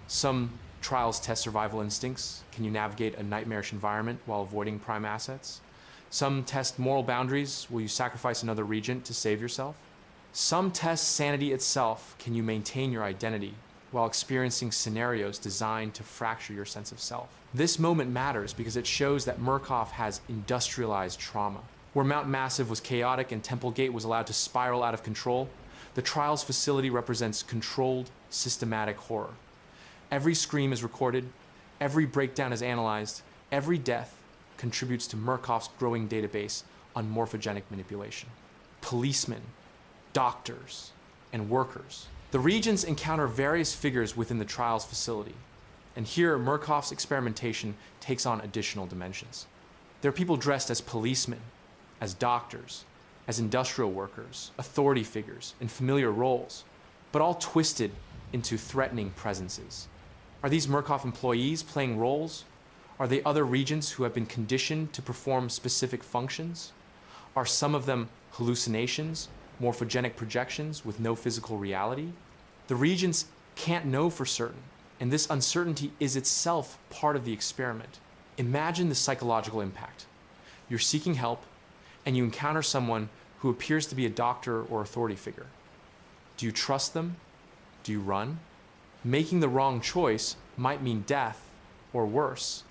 Some trials test survival instincts. Can you navigate a nightmarish environment while avoiding prime assets? Some test moral boundaries. Will you sacrifice another regent to save yourself? Some test sanity itself. Can you maintain your identity while experiencing scenarios designed to fracture your sense of self? This moment matters because it shows that Murkoff has industrialized trauma. Where Mount Massive was chaotic and Templegate was allowed to spiral out of control, the trials facility represents controlled, systematic horror. Every scream is recorded, every breakdown is analyzed, every death contributes to Murkoff's growing database on morphogenic manipulation. Policemen, doctors, and workers. The regents encounter various figures within the trials facility, and here Murkoff's experimentation takes on additional dimensions. There are people dressed as policemen, as doctors, as industrial workers, authority figures, in familiar roles, but all twisted into threatening presences. Are these Murkoff employees playing roles? Are they other regents who have been conditioned to perform specific functions? Are some of them hallucinations, morphogenic projections with no physical reality? The regents can't know for certain, and this uncertainty is itself part of the experiment. Imagine the psychological impact. You're seeking help, and you encounter someone who appears to be a doctor or authority figure. Do you trust them? Do you run? Making the wrong choice might mean death or worse,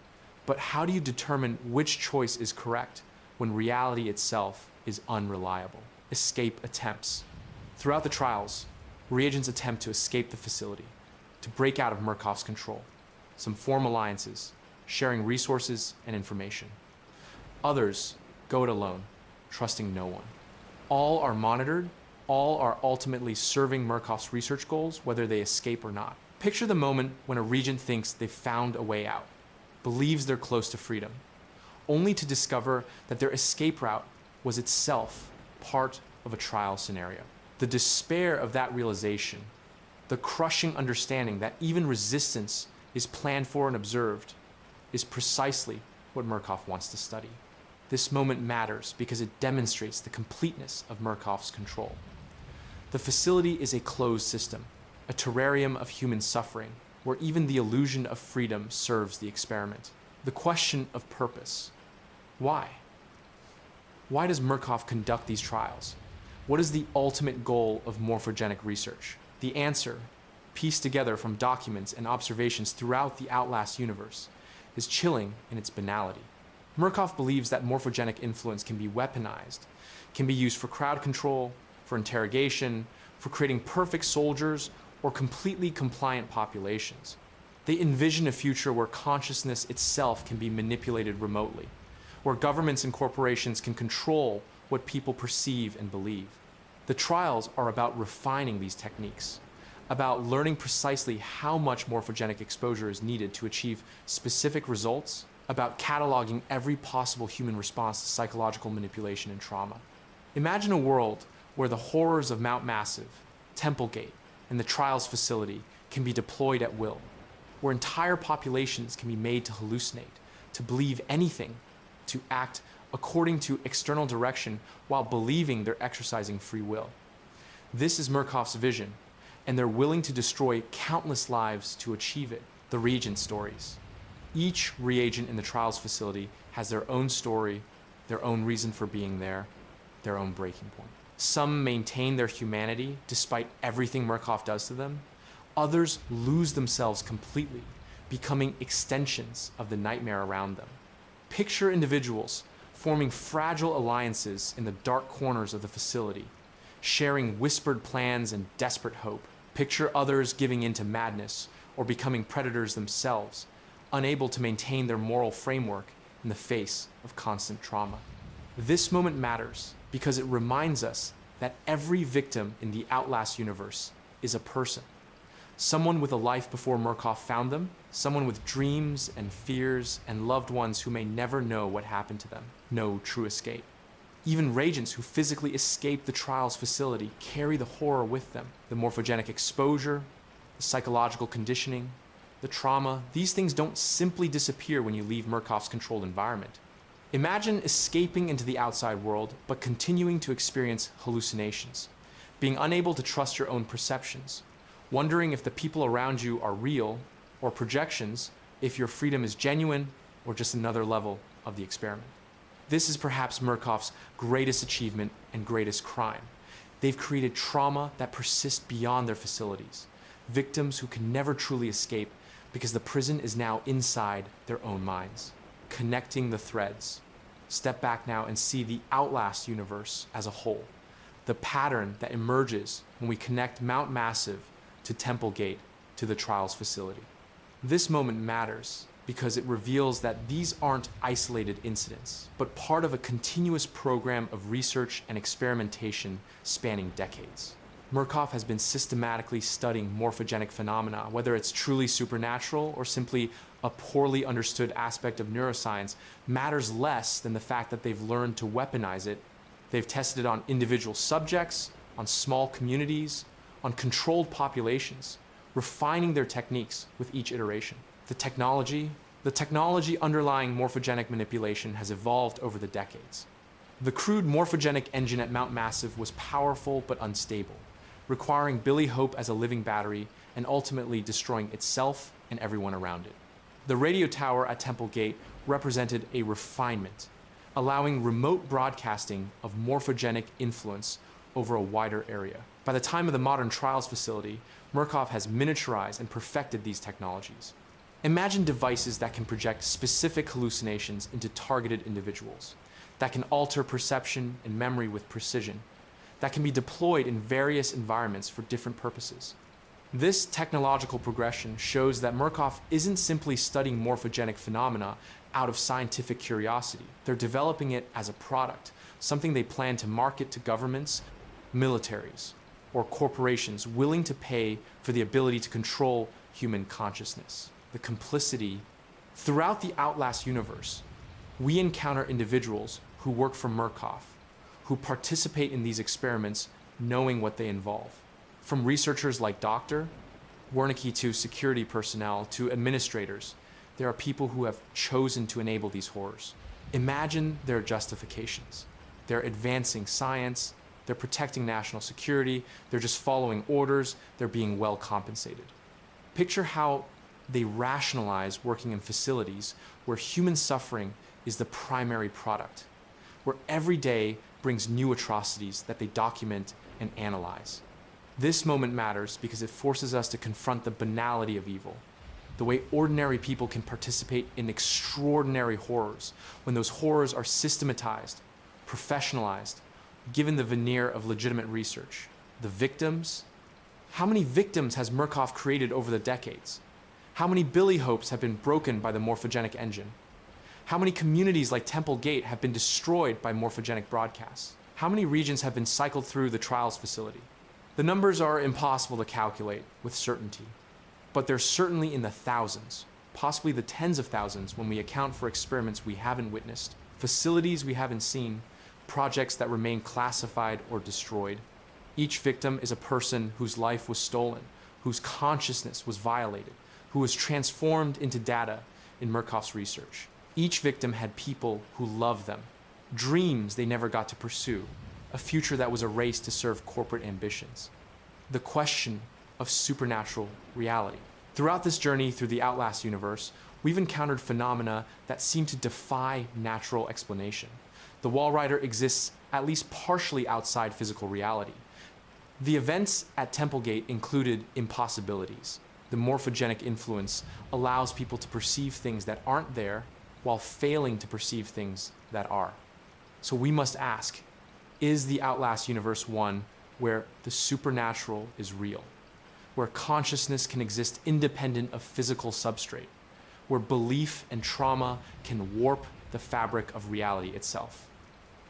but how do you determine which choice is correct when reality itself is unreliable? Escape attempts. Throughout the trials, reagents attempt to escape the facility, to break out of Murkoff's control. Some form alliances, sharing resources and information. Others go it alone, trusting no one. All are monitored, all are ultimately serving Murkoff's research goals, whether they escape or not. Picture the moment when a regent thinks they've found a way out, believes they're close to freedom, only to discover that their escape route was itself part of a trial scenario. The despair of that realization, the crushing understanding that even resistance is planned for and observed, is precisely what Murkoff wants to study. This moment matters because it demonstrates the completeness of Murkoff's control. The facility is a closed system, a terrarium of human suffering, where even the illusion of freedom serves the experiment. The question of purpose. Why? Why does Murkoff conduct these trials? What is the ultimate goal of morphogenic research? The answer, pieced together from documents and observations throughout the Outlast universe, is chilling in its banality. Murkoff believes that morphogenic influence can be weaponized, can be used for crowd control, for interrogation, for creating perfect soldiers or completely compliant populations. They envision a future where consciousness itself can be manipulated remotely, where governments and corporations can control what people perceive and believe. The trials are about refining these techniques, about learning precisely how much morphogenic exposure is needed to achieve specific results, about cataloging every possible human response to psychological manipulation and trauma. Imagine a world where the horrors of Mount Massive, Templegate, and the trials facility can be deployed at will, where entire populations can be made to hallucinate, to believe anything, to act according to external direction while believing they're exercising free will. This is Murkoff's vision, and they're willing to destroy countless lives to achieve it. The Regent stories. Each reagent in the trials facility has their own story, their own reason for being there, their own breaking point. Some maintain their humanity despite everything Murkoff does to them. Others lose themselves completely, becoming extensions of the nightmare around them. Picture individuals forming fragile alliances in the dark corners of the facility, sharing whispered plans and desperate hope. Picture others giving in to madness or becoming predators themselves, unable to maintain their moral framework in the face of constant trauma. This moment matters because it reminds us that every victim in the Outlast universe is a person. Someone with a life before Murkoff found them, someone with dreams and fears and loved ones who may never know what happened to them, no true escape. Even Regents who physically escape the trials facility carry the horror with them. The morphogenic exposure, the psychological conditioning, the trauma, these things don't simply disappear when you leave Murkoff's controlled environment. Imagine escaping into the outside world, but continuing to experience hallucinations, being unable to trust your own perceptions, wondering if the people around you are real or projections, if your freedom is genuine or just another level of the experiment. This is perhaps Murkoff's greatest achievement and greatest crime. They've created trauma that persists beyond their facilities, victims who can never truly escape because the prison is now inside their own minds. Connecting the threads. Step back now and see the Outlast universe as a whole, the pattern that emerges when we connect Mount Massive to Temple Gate to the trials facility. This moment matters because it reveals that these aren't isolated incidents, but part of a continuous program of research and experimentation spanning decades. Murkoff has been systematically studying morphogenic phenomena, whether it's truly supernatural or simply a poorly understood aspect of neuroscience, matters less than the fact that they've learned to weaponize it. They've tested it on individual subjects, on small communities, on controlled populations, refining their techniques with each iteration. The technology underlying morphogenic manipulation has evolved over the decades. The crude morphogenic engine at Mount Massive was powerful but unstable, requiring Billy Hope as a living battery and ultimately destroying itself and everyone around it. The radio tower at Temple Gate represented a refinement, allowing remote broadcasting of morphogenic influence over a wider area. By the time of the modern trials facility, Murkoff has miniaturized and perfected these technologies. Imagine devices that can project specific hallucinations into targeted individuals, that can alter perception and memory with precision, that can be deployed in various environments for different purposes. This technological progression shows that Murkoff isn't simply studying morphogenic phenomena out of scientific curiosity. They're developing it as a product, something they plan to market to governments, militaries, or corporations willing to pay for the ability to control human consciousness. The complicity. Throughout the Outlast universe, we encounter individuals who work for Murkoff, who participate in these experiments knowing what they involve. From researchers like Dr. Wernicke to security personnel to administrators, there are people who have chosen to enable these horrors. Imagine their justifications. They're advancing science, they're protecting national security, they're just following orders, they're being well compensated. Picture how they rationalize working in facilities where human suffering is the primary product, where every day brings new atrocities that they document and analyze. This moment matters because it forces us to confront the banality of evil, the way ordinary people can participate in extraordinary horrors when those horrors are systematized, professionalized, given the veneer of legitimate research. The victims? How many victims has Murkoff created over the decades? How many Billy Hopes have been broken by the morphogenic engine? How many communities like Temple Gate have been destroyed by morphogenic broadcasts? How many regions have been cycled through the trials facility? The numbers are impossible to calculate with certainty, but they're certainly in the thousands, possibly the tens of thousands when we account for experiments we haven't witnessed, facilities we haven't seen, projects that remain classified or destroyed. Each victim is a person whose life was stolen, whose consciousness was violated, who was transformed into data in Murkoff's research. Each victim had people who loved them, dreams they never got to pursue, a future that was erased to serve corporate ambitions. The question of supernatural reality. Throughout this journey through the Outlast universe, we've encountered phenomena that seem to defy natural explanation. The Walrider exists at least partially outside physical reality. The events at Temple Gate included impossibilities. The morphogenic influence allows people to perceive things that aren't there while failing to perceive things that are. So we must ask, is the Outlast universe one where the supernatural is real, where consciousness can exist independent of physical substrate, where belief and trauma can warp the fabric of reality itself?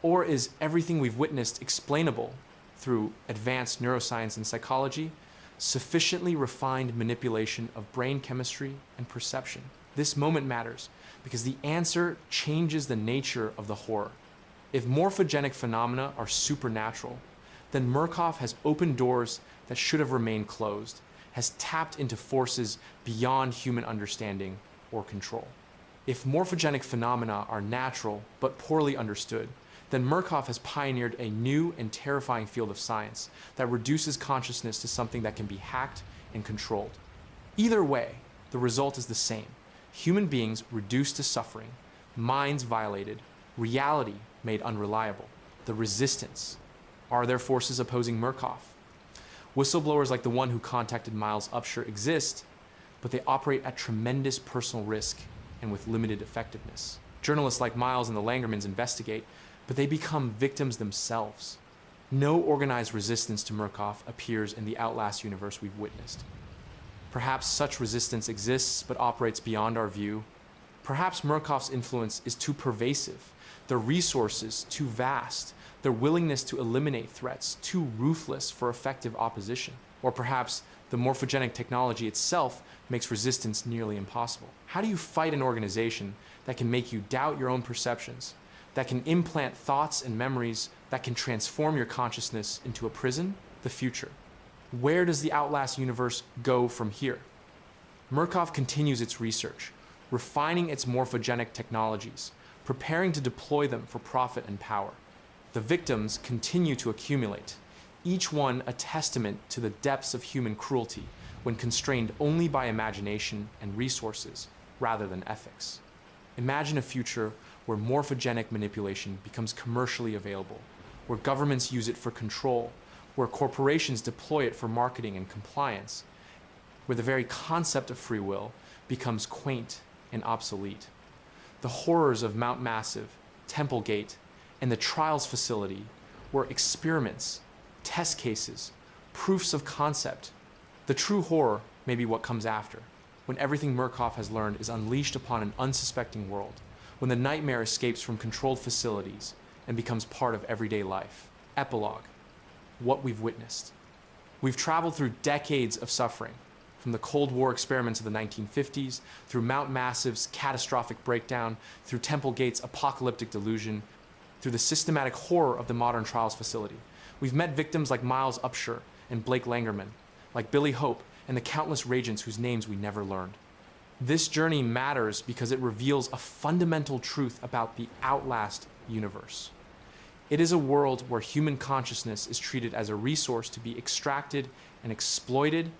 Or is everything we've witnessed explainable through advanced neuroscience and psychology, sufficiently refined manipulation of brain chemistry and perception. This moment matters because the answer changes the nature of the horror. If morphogenic phenomena are supernatural, then Murkoff has opened doors that should have remained closed, has tapped into forces beyond human understanding or control. If morphogenic phenomena are natural but poorly understood, then Murkoff has pioneered a new and terrifying field of science that reduces consciousness to something that can be hacked and controlled. Either way, the result is the same. Human beings reduced to suffering, minds violated, reality made unreliable. The resistance. Are there forces opposing Murkoff? Whistleblowers like the one who contacted Miles Upshur exist, but they operate at tremendous personal risk and with limited effectiveness. Journalists like Miles and the Langermans investigate, but they become victims themselves. No organized resistance to Murkoff appears in the Outlast universe we've witnessed. Perhaps such resistance exists but operates beyond our view. Perhaps Murkoff's influence is too pervasive, their resources too vast, their willingness to eliminate threats too ruthless for effective opposition. Or perhaps the morphogenic technology itself makes resistance nearly impossible. How do you fight an organization that can make you doubt your own perceptions, that can implant thoughts and memories, that can transform your consciousness into a prison? The future. Where does the Outlast universe go from here? Murkoff continues its research, refining its morphogenic technologies, preparing to deploy them for profit and power. The victims continue to accumulate, each one a testament to the depths of human cruelty when constrained only by imagination and resources rather than ethics. Imagine a future where morphogenic manipulation becomes commercially available, where governments use it for control, where corporations deploy it for marketing and compliance, where the very concept of free will becomes quaint and obsolete. The horrors of Mount Massive, Temple Gate, and the Trials facility were experiments, test cases, proofs of concept. The true horror may be what comes after, when everything Murkoff has learned is unleashed upon an unsuspecting world, when the nightmare escapes from controlled facilities and becomes part of everyday life. Epilogue. What we've witnessed. We've traveled through decades of suffering, from the Cold War experiments of the 1950s, through Mount Massive's catastrophic breakdown, through Temple Gate's apocalyptic delusion, through the systematic horror of the modern Trials facility. We've met victims like Miles Upshur and Blake Langerman, like Billy Hope and the countless regents whose names we never learned. This journey matters because it reveals a fundamental truth about the Outlast universe. It is a world where human consciousness is treated as a resource to be extracted and exploited,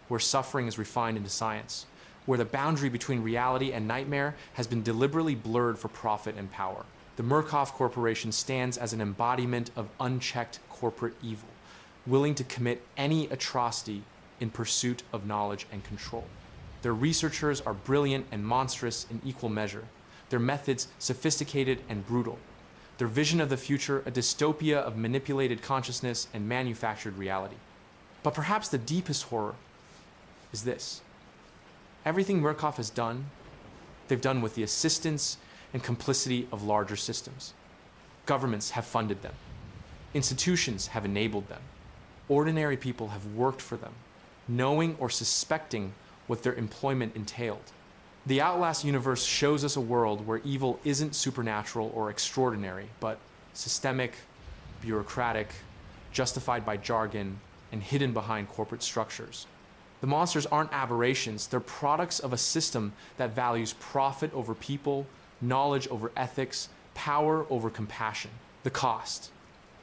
where suffering is refined into science, where the boundary between reality and nightmare has been deliberately blurred for profit and power. The Murkoff Corporation stands as an embodiment of unchecked corporate evil, willing to commit any atrocity in pursuit of knowledge and control. Their researchers are brilliant and monstrous in equal measure, their methods sophisticated and brutal, their vision of the future a dystopia of manipulated consciousness and manufactured reality. But perhaps the deepest horror is this. Everything Murkoff has done, they've done with the assistance and complicity of larger systems. Governments have funded them. Institutions have enabled them. Ordinary people have worked for them, knowing or suspecting what their employment entailed. The Outlast universe shows us a world where evil isn't supernatural or extraordinary, but systemic, bureaucratic, justified by jargon, and hidden behind corporate structures. The monsters aren't aberrations, they're products of a system that values profit over people, knowledge over ethics, power over compassion. The cost.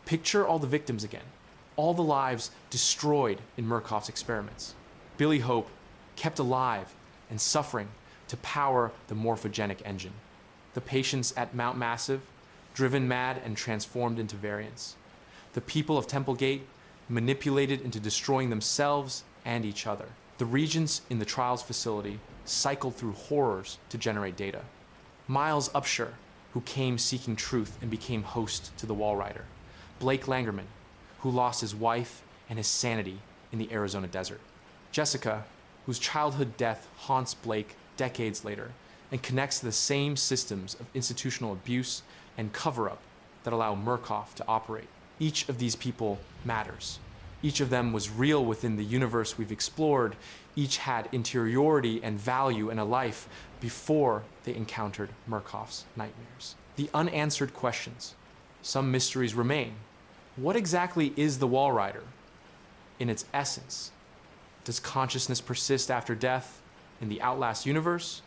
Picture all the victims again, all the lives destroyed in Murkoff's experiments. Billy Hope kept alive and suffering to power the morphogenic engine. The patients at Mount Massive, driven mad and transformed into variants. The people of Temple Gate, manipulated into destroying themselves and each other. The regents in the Trials facility cycled through horrors to generate data. Miles Upshur, who came seeking truth and became host to the Wall Rider. Blake Langerman, who lost his wife and his sanity in the Arizona desert. Jessica, whose childhood death haunts Blake decades later and connects to the same systems of institutional abuse and cover-up that allow Murkoff to operate. Each of these people matters. Each of them was real within the universe we've explored. Each had interiority and value and a life before they encountered Murkoff's nightmares. The unanswered questions. Some mysteries remain. What exactly is the Wall Rider? In its essence, does consciousness persist after death in the Outlast universe?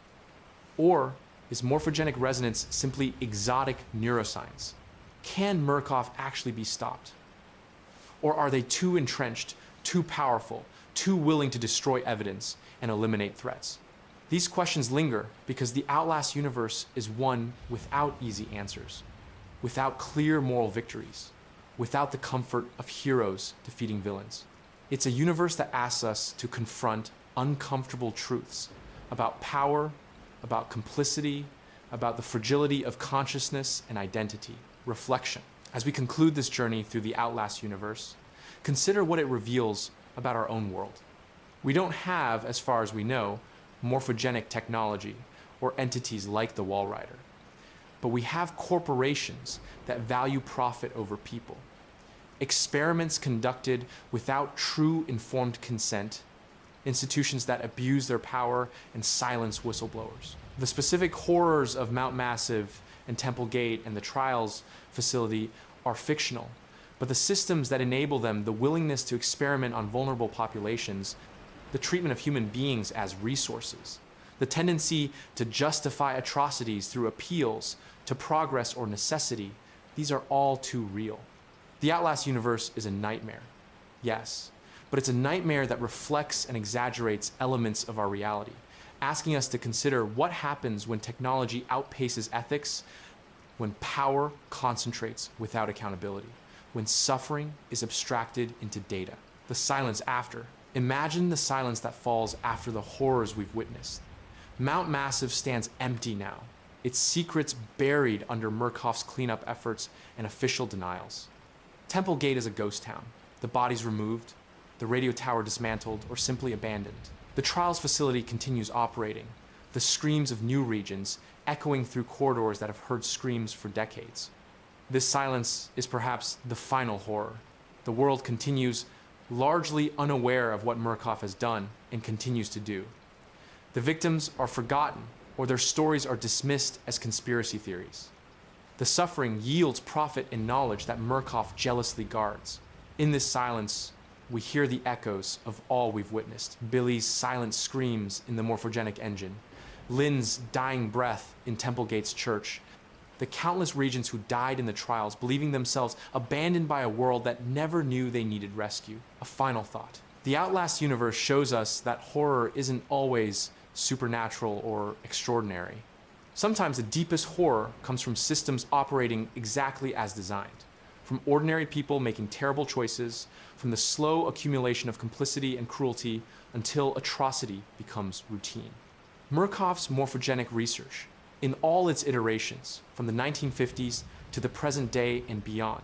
Or is morphogenic resonance simply exotic neuroscience? Can Murkoff actually be stopped? Or are they too entrenched, too powerful, too willing to destroy evidence and eliminate threats? These questions linger because the Outlast universe is one without easy answers, without clear moral victories, without the comfort of heroes defeating villains. It's a universe that asks us to confront uncomfortable truths about power, about complicity, about the fragility of consciousness and identity. Reflection. As we conclude this journey through the Outlast universe, consider what it reveals about our own world. We don't have, as far as we know, morphogenic technology or entities like the Wall Rider. But we have corporations that value profit over people. Experiments conducted without true informed consent, institutions that abuse their power and silence whistleblowers. The specific horrors of Mount Massive and Temple Gate and the Trials facility are fictional, but the systems that enable them, the willingness to experiment on vulnerable populations, the treatment of human beings as resources, the tendency to justify atrocities through appeals to progress or necessity, these are all too real. The Outlast universe is a nightmare, yes, but it's a nightmare that reflects and exaggerates elements of our reality, asking us to consider what happens when technology outpaces ethics, when power concentrates without accountability, when suffering is abstracted into data. The silence after. Imagine the silence that falls after the horrors we've witnessed. Mount Massive stands empty now, its secrets buried under Murkoff's cleanup efforts and official denials. Temple Gate is a ghost town, the bodies removed, the radio tower dismantled or simply abandoned. The Trials facility continues operating, the screams of new regions echoing through corridors that have heard screams for decades. This silence is perhaps the final horror. The world continues largely unaware of what Murkoff has done and continues to do. The victims are forgotten, or their stories are dismissed as conspiracy theories. The suffering yields profit and knowledge that Murkoff jealously guards. In this silence, we hear the echoes of all we've witnessed. Billy's silent screams in the morphogenic engine, Lynn's dying breath in Temple Gate's church, the countless regents who died in the Trials, believing themselves abandoned by a world that never knew they needed rescue. A final thought. The Outlast universe shows us that horror isn't always supernatural or extraordinary. Sometimes the deepest horror comes from systems operating exactly as designed, from ordinary people making terrible choices, from the slow accumulation of complicity and cruelty until atrocity becomes routine. Murkoff's morphogenic research, in all its iterations, from the 1950s to the present day and beyond,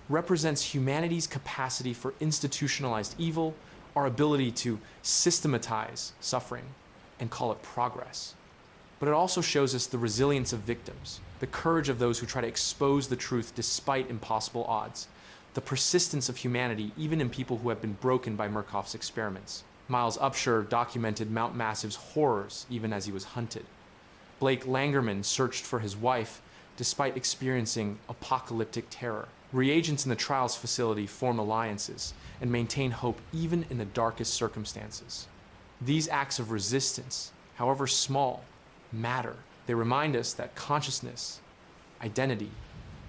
represents humanity's capacity for institutionalized evil, our ability to systematize suffering and call it progress. But it also shows us the resilience of victims, the courage of those who try to expose the truth despite impossible odds, the persistence of humanity even in people who have been broken by Murkoff's experiments. Miles Upshur documented Mount Massive's horrors even as he was hunted. Blake Langerman searched for his wife despite experiencing apocalyptic terror. Reagents in the Trials facility form alliances and maintain hope even in the darkest circumstances. These acts of resistance, however small, matter. They remind us that consciousness, identity,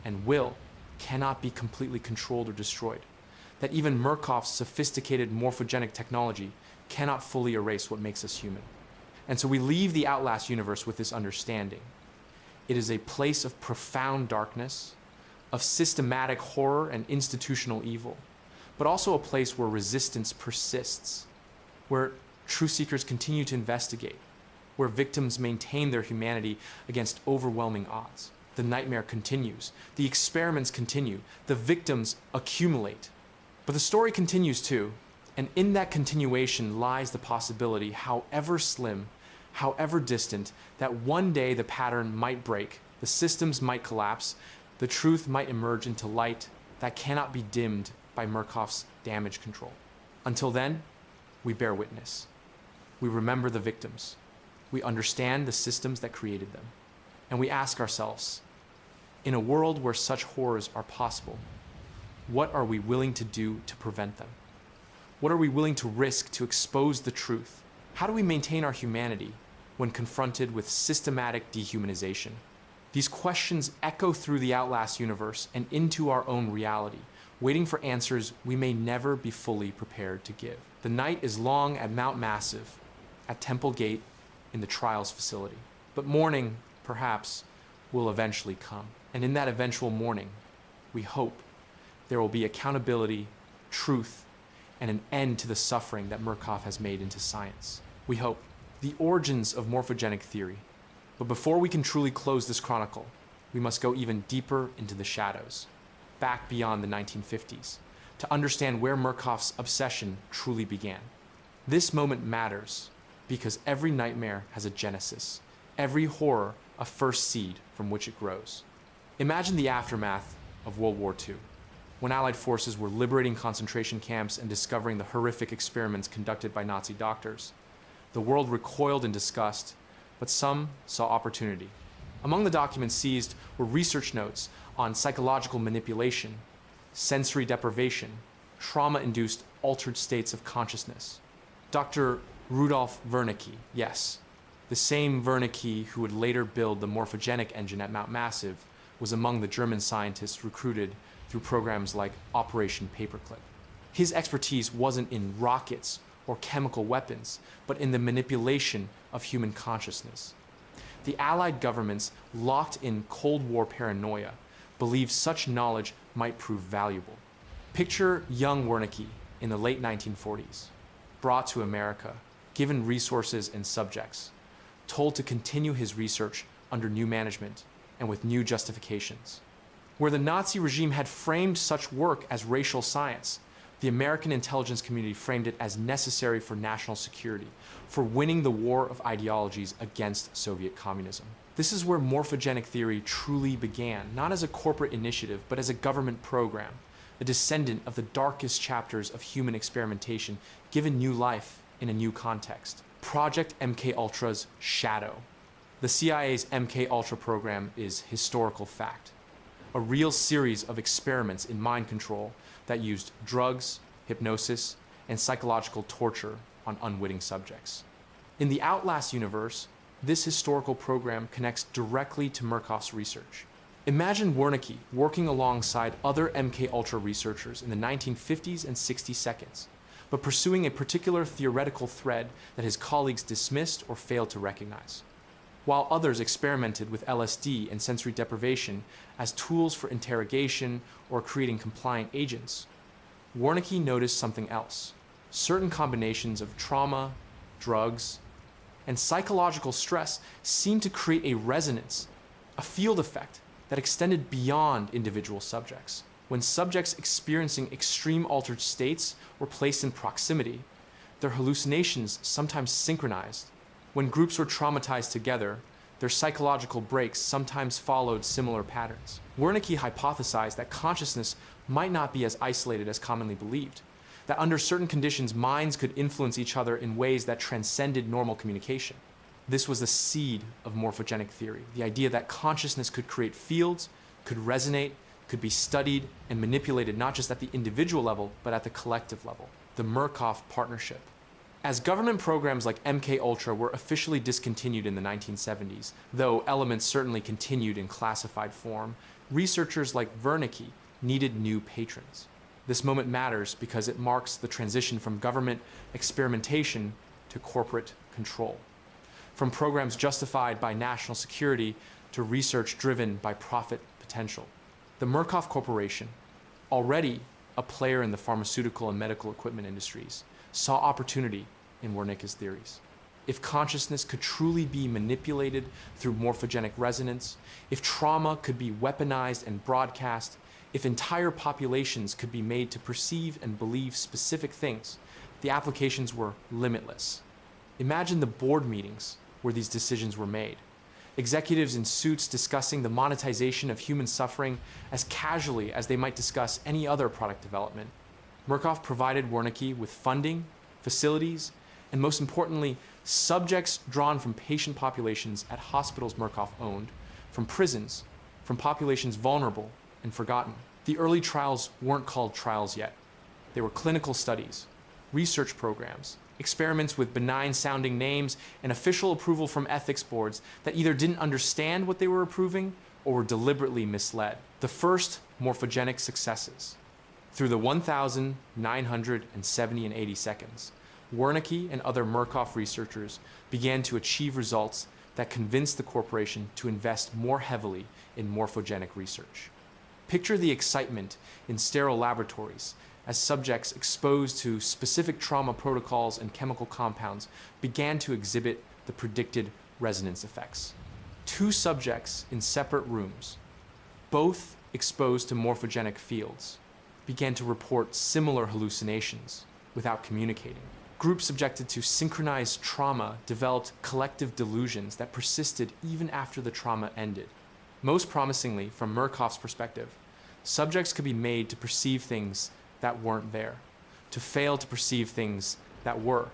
and will cannot be completely controlled or destroyed. That even Murkoff's sophisticated morphogenic technology cannot fully erase what makes us human. And so we leave the Outlast universe with this understanding. It is a place of profound darkness, of systematic horror and institutional evil, but also a place where resistance persists, where truth seekers continue to investigate, where victims maintain their humanity against overwhelming odds. The nightmare continues, the experiments continue, the victims accumulate. But the story continues too, and in that continuation lies the possibility, however slim, however distant, that one day the pattern might break, the systems might collapse, the truth might emerge into light that cannot be dimmed by Murkoff's damage control. Until then, we bear witness. We remember the victims. We understand the systems that created them. And we ask ourselves, in a world where such horrors are possible, what are we willing to do to prevent them? What are we willing to risk to expose the truth? How do we maintain our humanity when confronted with systematic dehumanization? These questions echo through the Outlast universe and into our own reality, waiting for answers we may never be fully prepared to give. The night is long at Mount Massive, at Temple Gate, in the Trials facility. But morning, perhaps, will eventually come. And in that eventual morning, we hope there will be accountability, truth, and an end to the suffering that Murkoff has made into science. We hope. The origins of morphogenic theory. But before we can truly close this chronicle, we must go even deeper into the shadows, back beyond the 1950s, to understand where Murkoff's obsession truly began. This moment matters because every nightmare has a genesis, every horror a first seed from which it grows. Imagine the aftermath of World War II, when Allied forces were liberating concentration camps and discovering the horrific experiments conducted by Nazi doctors. The world recoiled in disgust, but some saw opportunity. Among the documents seized were research notes on psychological manipulation, sensory deprivation, trauma-induced altered states of consciousness. Dr. Rudolf Wernicke, yes, the same Wernicke who would later build the morphogenic engine at Mount Massive, was among the German scientists recruited through programs like Operation Paperclip. His expertise wasn't in rockets or chemical weapons, but in the manipulation of human consciousness. The Allied governments, locked in Cold War paranoia, believed such knowledge might prove valuable. Picture young Wernicke in the late 1940s, brought to America, given resources and subjects, told to continue his research under new management and with new justifications. Where the Nazi regime had framed such work as racial science, the American intelligence community framed it as necessary for national security, for winning the war of ideologies against Soviet communism. This is where morphogenic theory truly began, not as a corporate initiative, but as a government program, a descendant of the darkest chapters of human experimentation, given new life in a new context. Project MKUltra's shadow. The CIA's MKUltra program is historical fact, a real series of experiments in mind control that used drugs, hypnosis, and psychological torture on unwitting subjects. In the Outlast universe, this historical program connects directly to Murkoff's research. Imagine Wernicke working alongside other MKUltra researchers in the 1950s and 60s, but pursuing a particular theoretical thread that his colleagues dismissed or failed to recognize. While others experimented with LSD and sensory deprivation as tools for interrogation or creating compliant agents, Wernicke noticed something else. Certain combinations of trauma, drugs, and psychological stress seemed to create a resonance, a field effect that extended beyond individual subjects. When subjects experiencing extreme altered states were placed in proximity, their hallucinations sometimes synchronized. When groups were traumatized together, their psychological breaks sometimes followed similar patterns. Wernicke hypothesized that consciousness might not be as isolated as commonly believed, that under certain conditions, minds could influence each other in ways that transcended normal communication. This was the seed of morphogenic theory, the idea that consciousness could create fields, could resonate, could be studied and manipulated not just at the individual level, but at the collective level. The Murkoff partnership. As government programs like MKUltra were officially discontinued in the 1970s, though elements certainly continued in classified form, researchers like Wernicke needed new patrons. This moment matters because it marks the transition from government experimentation to corporate control, from programs justified by national security to research driven by profit potential. The Murkoff Corporation, already a player in the pharmaceutical and medical equipment industries, saw opportunity in Wernicke's theories. If consciousness could truly be manipulated through morphogenic resonance, if trauma could be weaponized and broadcast, if entire populations could be made to perceive and believe specific things, the applications were limitless. Imagine the board meetings where these decisions were made. Executives in suits discussing the monetization of human suffering as casually as they might discuss any other product development. Murkoff provided Wernicke with funding, facilities, and most importantly, subjects drawn from patient populations at hospitals Murkoff owned, from prisons, from populations vulnerable and forgotten. The early trials weren't called trials yet. They were clinical studies, research programs, experiments with benign-sounding names, and official approval from ethics boards that either didn't understand what they were approving or were deliberately misled. The first morphogenic successes. Through the 1,970 and 80 seconds, Wernicke and other Murkoff researchers began to achieve results that convinced the corporation to invest more heavily in morphogenic research. Picture the excitement in sterile laboratories as subjects exposed to specific trauma protocols and chemical compounds began to exhibit the predicted resonance effects. Two subjects in separate rooms, both exposed to morphogenic fields, began to report similar hallucinations without communicating. Groups subjected to synchronized trauma developed collective delusions that persisted even after the trauma ended. Most promisingly, from Murkoff's perspective, subjects could be made to perceive things that weren't there, to fail to perceive things that were,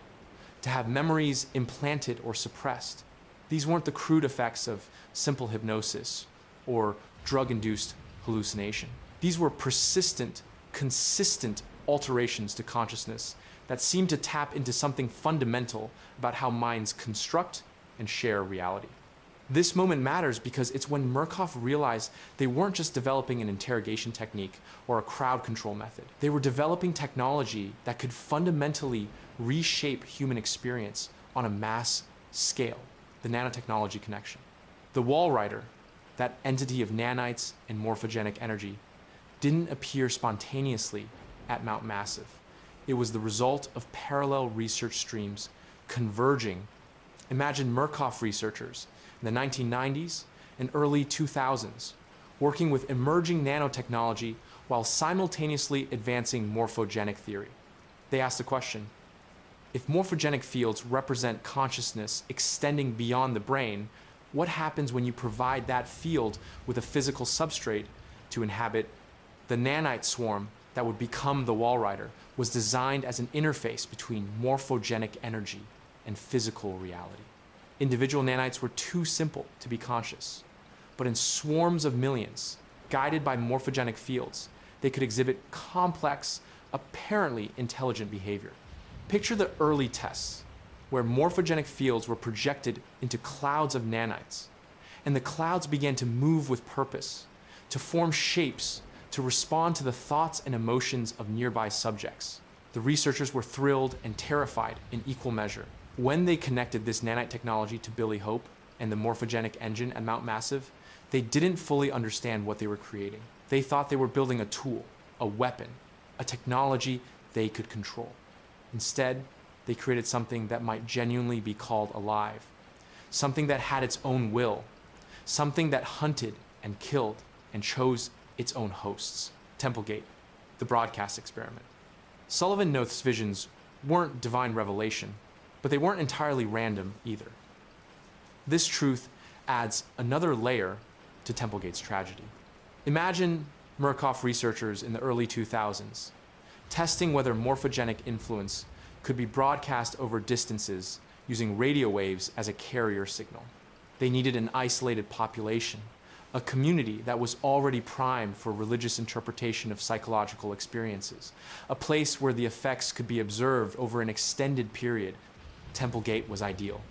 to have memories implanted or suppressed. These weren't the crude effects of simple hypnosis or drug-induced hallucination. These were persistent, consistent alterations to consciousness that seemed to tap into something fundamental about how minds construct and share reality. This moment matters because it's when Murkoff realized they weren't just developing an interrogation technique or a crowd control method. They were developing technology that could fundamentally reshape human experience on a mass scale, the nanotechnology connection. The Walrider, that entity of nanites and morphogenic energy, didn't appear spontaneously at Mount Massive. It was the result of parallel research streams converging. Imagine Murkoff researchers in the 1990s and early 2000s, working with emerging nanotechnology while simultaneously advancing morphogenic theory. They asked the question, if morphogenic fields represent consciousness extending beyond the brain, what happens when you provide that field with a physical substrate to inhabit? The nanite swarm that would become the Walrider was designed as an interface between morphogenic energy and physical reality. Individual nanites were too simple to be conscious, but in swarms of millions, guided by morphogenic fields, they could exhibit complex, apparently intelligent behavior. Picture the early tests, where morphogenic fields were projected into clouds of nanites, and the clouds began to move with purpose, to form shapes, to respond to the thoughts and emotions of nearby subjects. The researchers were thrilled and terrified in equal measure. When they connected this nanite technology to Billy Hope and the morphogenic engine at Mount Massive, they didn't fully understand what they were creating. They thought they were building a tool, a weapon, a technology they could control. Instead, they created something that might genuinely be called alive, something that had its own will, something that hunted and killed and chose its own hosts. Templegate, the broadcast experiment. Sullivan Noth's visions weren't divine revelation, but they weren't entirely random either. This truth adds another layer to Templegate's tragedy. Imagine Murkoff researchers in the early 2000s testing whether morphogenic influence could be broadcast over distances using radio waves as a carrier signal. They needed an isolated population, a community that was already primed for religious interpretation of psychological experiences, a place where the effects could be observed over an extended period. Templegate was ideal.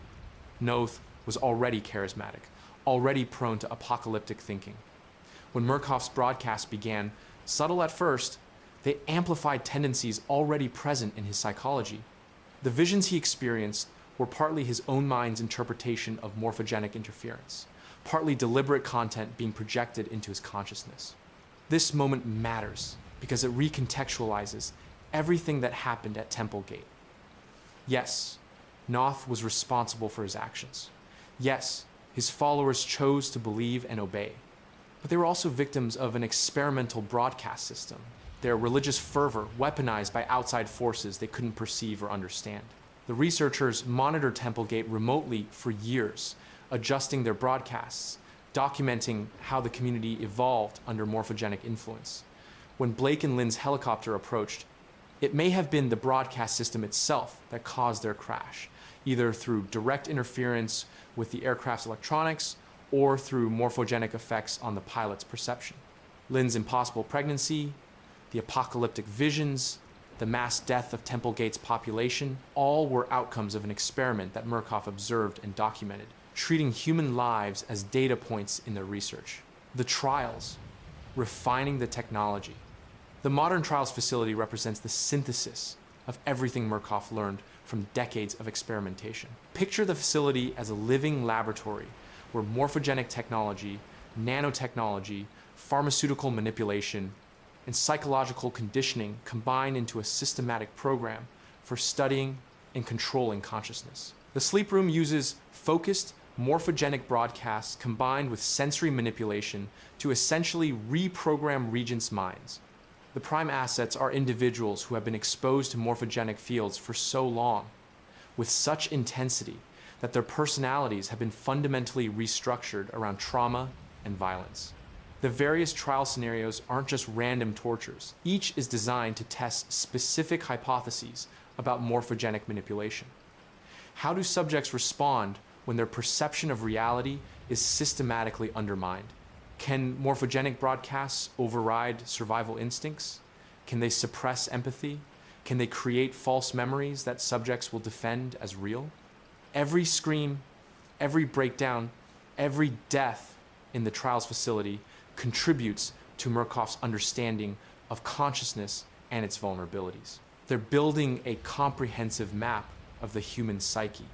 Noth was already charismatic, already prone to apocalyptic thinking. When Murkoff's broadcasts began, subtle at first, they amplified tendencies already present in his psychology. The visions he experienced were partly his own mind's interpretation of morphogenic interference, partly deliberate content being projected into his consciousness. This moment matters because it recontextualizes everything that happened at Templegate. Yes, Noth was responsible for his actions. Yes, his followers chose to believe and obey. But they were also victims of an experimental broadcast system, their religious fervor weaponized by outside forces they couldn't perceive or understand. The researchers monitored Templegate remotely for years, adjusting their broadcasts, documenting how the community evolved under morphogenic influence. When Blake and Lynn's helicopter approached, It may have been the broadcast system itself that caused their crash, either through direct interference with the aircraft's electronics or through morphogenic effects on the pilot's perception. Lynn's impossible pregnancy, the apocalyptic visions, the mass death of Temple Gate's population, all were outcomes of an experiment that Murkoff observed and documented, treating human lives as data points in their research. The trials, refining the technology. The modern trials facility represents the synthesis of everything Murkoff learned from decades of experimentation. Picture the facility as a living laboratory where morphogenic technology, nanotechnology, pharmaceutical manipulation, and psychological conditioning combine into a systematic program for studying and controlling consciousness. The sleep room uses focused morphogenic broadcasts combined with sensory manipulation to essentially reprogram regents' minds. The prime assets are individuals who have been exposed to morphogenic fields for so long, with such intensity that their personalities have been fundamentally restructured around trauma and violence. The various trial scenarios aren't just random tortures. Each is designed to test specific hypotheses about morphogenic manipulation. How do subjects respond when their perception of reality is systematically undermined? Can morphogenic broadcasts override survival instincts? Can they suppress empathy? Can they create false memories that subjects will defend as real? Every scream, every breakdown, every death in the trials facility contributes to Murkoff's understanding of consciousness and its vulnerabilities. They're building a comprehensive map of the human psyche,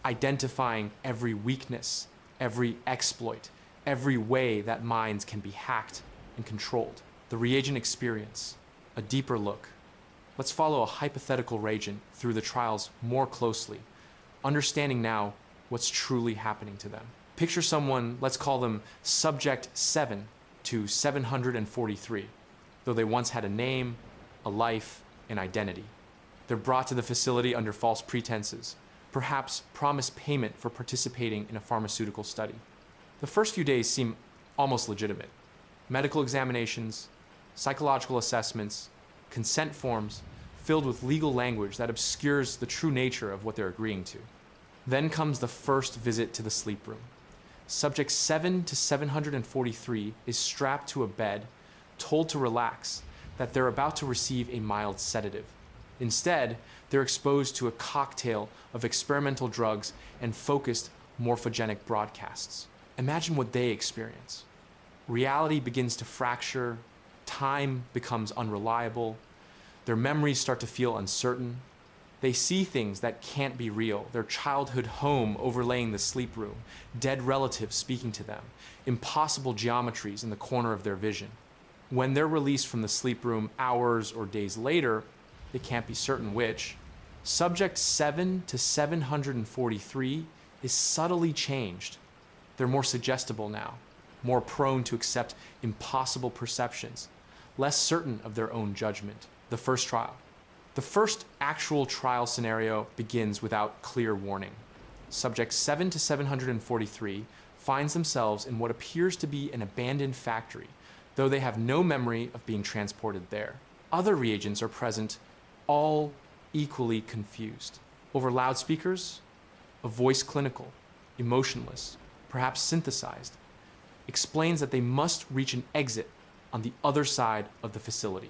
identifying every weakness, every exploit, every way that minds can be hacked and controlled. The reagent experience, a deeper look. Let's follow a hypothetical reagent through the trials more closely, understanding now what's truly happening to them. Picture someone, let's call them Subject 7 to 743, though they once had a name, a life, an identity. They're brought to the facility under false pretenses, perhaps promised payment for participating in a pharmaceutical study. The first few days seem almost legitimate. Medical examinations, psychological assessments, consent forms filled with legal language that obscures the true nature of what they're agreeing to. Then comes the first visit to the sleep room. Subject 7 to 743 is strapped to a bed, told to relax, that they're about to receive a mild sedative. Instead, they're exposed to a cocktail of experimental drugs and focused morphogenic broadcasts. Imagine what they experience. Reality begins to fracture, time becomes unreliable, their memories start to feel uncertain. They see things that can't be real, their childhood home overlaying the sleep room, dead relatives speaking to them, impossible geometries in the corner of their vision. When they're released from the sleep room hours or days later, they can't be certain which, Subject 7 to 743 is subtly changed. They're more suggestible now, more prone to accept impossible perceptions, less certain of their own judgment. The first trial. The first actual trial scenario begins without clear warning. Subjects 7 to 743 finds themselves in what appears to be an abandoned factory, though they have no memory of being transported there. Other reagents are present, all equally confused. Over loudspeakers, a voice clinical, emotionless, perhaps synthesized, explains that they must reach an exit on the other side of the facility.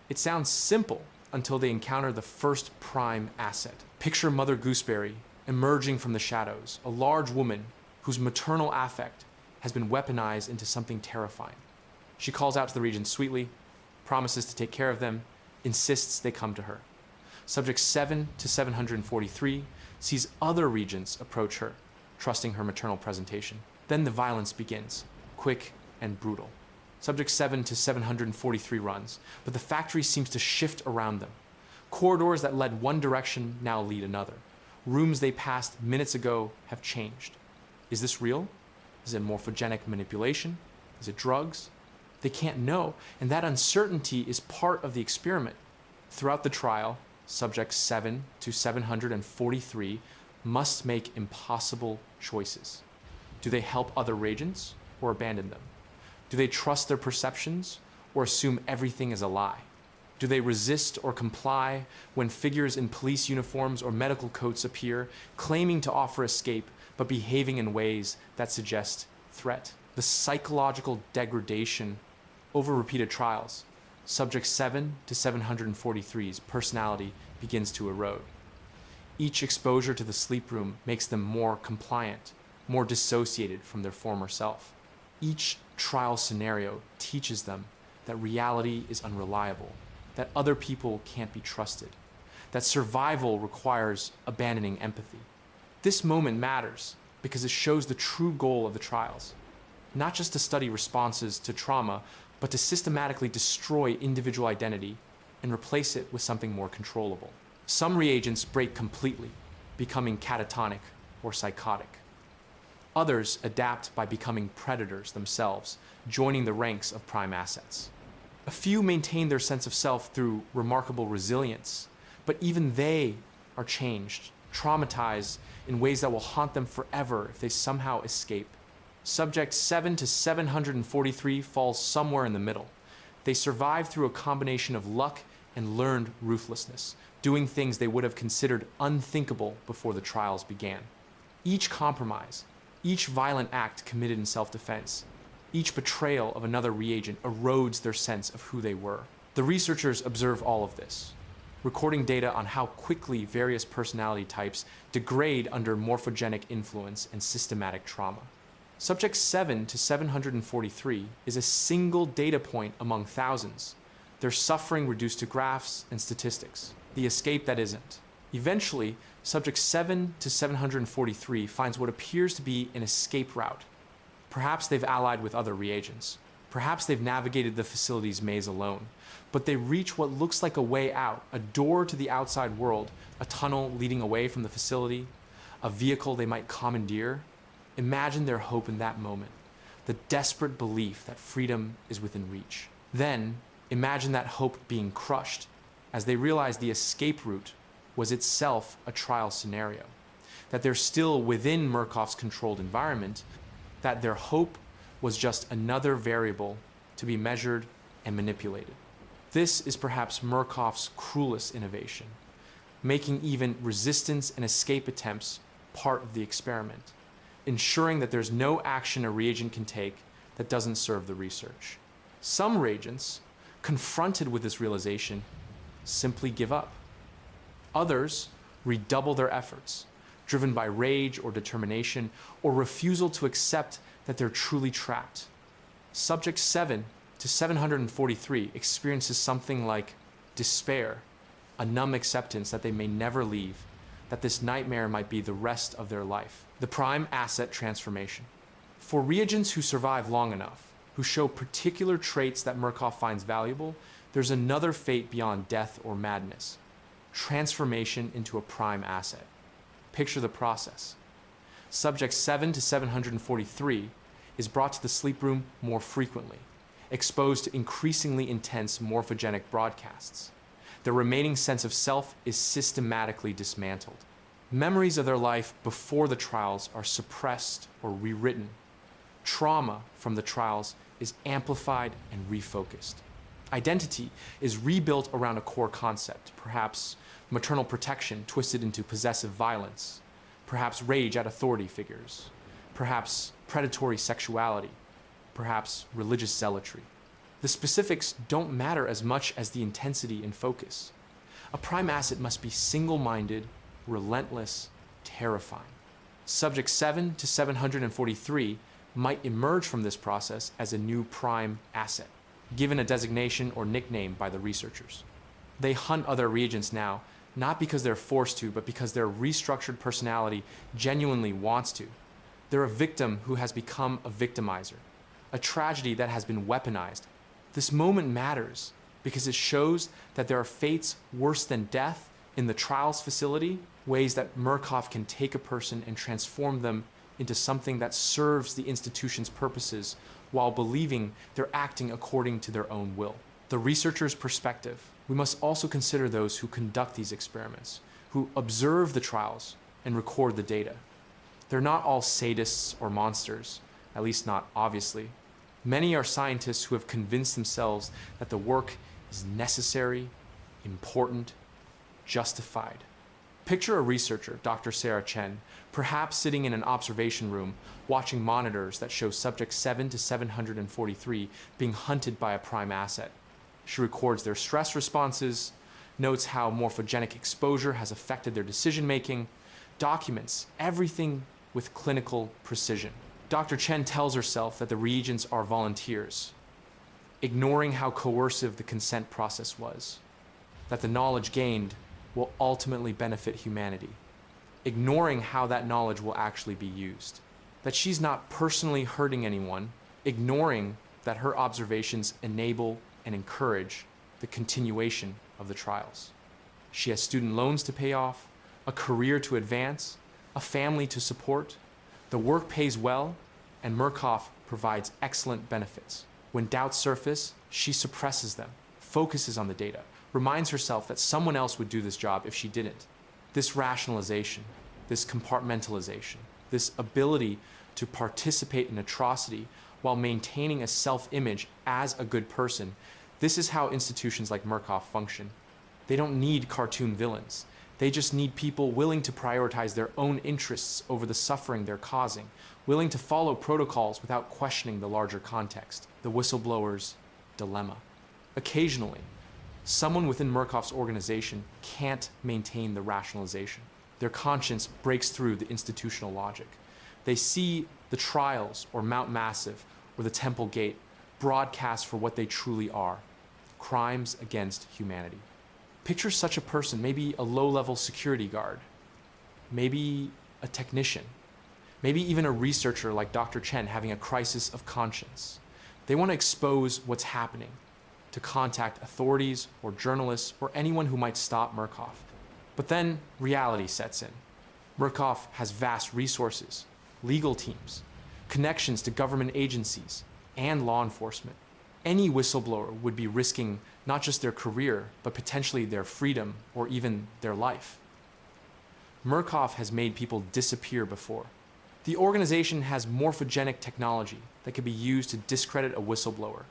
It sounds simple until they encounter the first prime asset. Picture Mother Gooseberry emerging from the shadows, a large woman whose maternal affect has been weaponized into something terrifying. She calls out to the regents sweetly, promises to take care of them, insists they come to her. Subject 7 to 743 sees other regents approach her, trusting her maternal presentation. Then the violence begins, quick and brutal. Subject 7 to 743 runs, but the factory seems to shift around them. Corridors that led one direction now lead another. Rooms they passed minutes ago have changed. Is this real? Is it morphogenic manipulation? Is it drugs? They can't know, and that uncertainty is part of the experiment. Throughout the trial, subjects 7 to 743 must make impossible choices. Do they help other regents or abandon them? Do they trust their perceptions or assume everything is a lie? Do they resist or comply when figures in police uniforms or medical coats appear, claiming to offer escape, but behaving in ways that suggest threat? The psychological degradation over repeated trials. Subject 7 to 743's personality begins to erode. Each exposure to the sleep room makes them more compliant, more dissociated from their former self. Each trial scenario teaches them that reality is unreliable, that other people can't be trusted, that survival requires abandoning empathy. This moment matters because it shows the true goal of the trials, not just to study responses to trauma, but to systematically destroy individual identity and replace it with something more controllable. Some reagents break completely, becoming catatonic or psychotic. Others adapt by becoming predators themselves, joining the ranks of prime assets. A few maintain their sense of self through remarkable resilience, but even they are changed, traumatized in ways that will haunt them forever if they somehow escape. Subject 7 to 743 falls somewhere in the middle. They survive through a combination of luck and learned ruthlessness, doing things they would have considered unthinkable before the trials began. Each compromise, each violent act committed in self-defense, each betrayal of another reagent erodes their sense of who they were. The researchers observe all of this, recording data on how quickly various personality types degrade under morphogenic influence and systematic trauma. Subject 7 to 743 is a single data point among thousands, their suffering reduced to graphs and statistics, the escape that isn't. Eventually, subject 7 to 743 finds what appears to be an escape route. Perhaps they've allied with other reagents. Perhaps they've navigated the facility's maze alone. But they reach what looks like a way out, a door to the outside world, a tunnel leading away from the facility, a vehicle they might commandeer. Imagine their hope in that moment, the desperate belief that freedom is within reach. Then, imagine that hope being crushed as they realize the escape route was itself a trial scenario, that they're still within Murkoff's controlled environment, that their hope was just another variable to be measured and manipulated. This is perhaps Murkoff's cruelest innovation, making even resistance and escape attempts part of the experiment, ensuring that there's no action a reagent can take that doesn't serve the research. Some reagents, confronted with this realization, simply give up. Others redouble their efforts, driven by rage or determination, or refusal to accept that they're truly trapped. Subject 7 to 743 experiences something like despair, a numb acceptance that they may never leave, that this nightmare might be the rest of their life. The prime asset transformation. For reagents who survive long enough, who show particular traits that Murkoff finds valuable, there's another fate beyond death or madness: transformation into a prime asset. Picture the process. Subject 7 to 743 is brought to the sleep room more frequently, exposed to increasingly intense morphogenic broadcasts. Their remaining sense of self is systematically dismantled. Memories of their life before the trials are suppressed or rewritten. Trauma from the trials is amplified and refocused. Identity is rebuilt around a core concept, perhaps maternal protection twisted into possessive violence, perhaps rage at authority figures, perhaps predatory sexuality, perhaps religious zealotry. The specifics don't matter as much as the intensity and focus. A prime asset must be single-minded, relentless, terrifying. Subject 7 to 743 might emerge from this process as a new prime asset, given a designation or nickname by the researchers. They hunt other reagents now, not because they're forced to, but because their restructured personality genuinely wants to. They're a victim who has become a victimizer, a tragedy that has been weaponized. This moment matters because it shows that there are fates worse than death in the trials facility, ways that Murkoff can take a person and transform them into something that serves the institution's purposes while believing they're acting according to their own will. The researcher's perspective. We must also consider those who conduct these experiments, who observe the trials and record the data. They're not all sadists or monsters, at least not obviously. Many are scientists who have convinced themselves that the work is necessary, important, justified. Picture a researcher, Dr. Sarah Chen, perhaps sitting in an observation room, watching monitors that show subject 7 to 743 being hunted by a prime asset. She records their stress responses, notes how morphogenic exposure has affected their decision-making, documents everything with clinical precision. Dr. Chen tells herself that the reagents are volunteers, ignoring how coercive the consent process was, that the knowledge gained will ultimately benefit humanity, ignoring how that knowledge will actually be used, that she's not personally hurting anyone, ignoring that her observations enable and encourage the continuation of the trials. She has student loans to pay off, a career to advance, a family to support. The work pays well, and Murkoff provides excellent benefits. When doubts surface, she suppresses them, focuses on the data, reminds herself that someone else would do this job if she didn't. This rationalization, this compartmentalization, this ability to participate in atrocity while maintaining a self-image as a good person, this is how institutions like Murkoff function. They don't need cartoon villains. They just need people willing to prioritize their own interests over the suffering they're causing, willing to follow protocols without questioning the larger context, the whistleblower's dilemma. Occasionally, someone within Murkoff's organization can't maintain the rationalization. Their conscience breaks through the institutional logic. They see the trials or Mount Massive or the Temple Gate broadcast for what they truly are, crimes against humanity. Picture such a person, maybe a low-level security guard, maybe a technician, maybe even a researcher like Dr. Chen having a crisis of conscience. They want to expose what's happening, to contact authorities or journalists or anyone who might stop Murkoff. But then reality sets in. Murkoff has vast resources, legal teams, connections to government agencies, and law enforcement. Any whistleblower would be risking not just their career, but potentially their freedom or even their life. Murkoff has made people disappear before. The organization has morphogenic technology that can be used to discredit a whistleblower,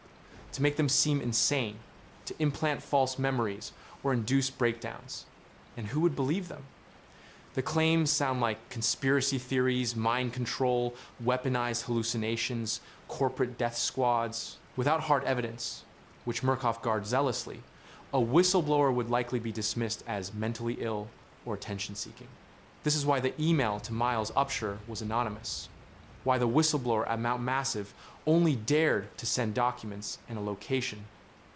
to make them seem insane, to implant false memories or induce breakdowns. And who would believe them? The claims sound like conspiracy theories, mind control, weaponized hallucinations, corporate death squads. Without hard evidence, which Murkoff guards zealously, a whistleblower would likely be dismissed as mentally ill or attention-seeking. This is why the email to Miles Upshur was anonymous, why the whistleblower at Mount Massive only dared to send documents and a location,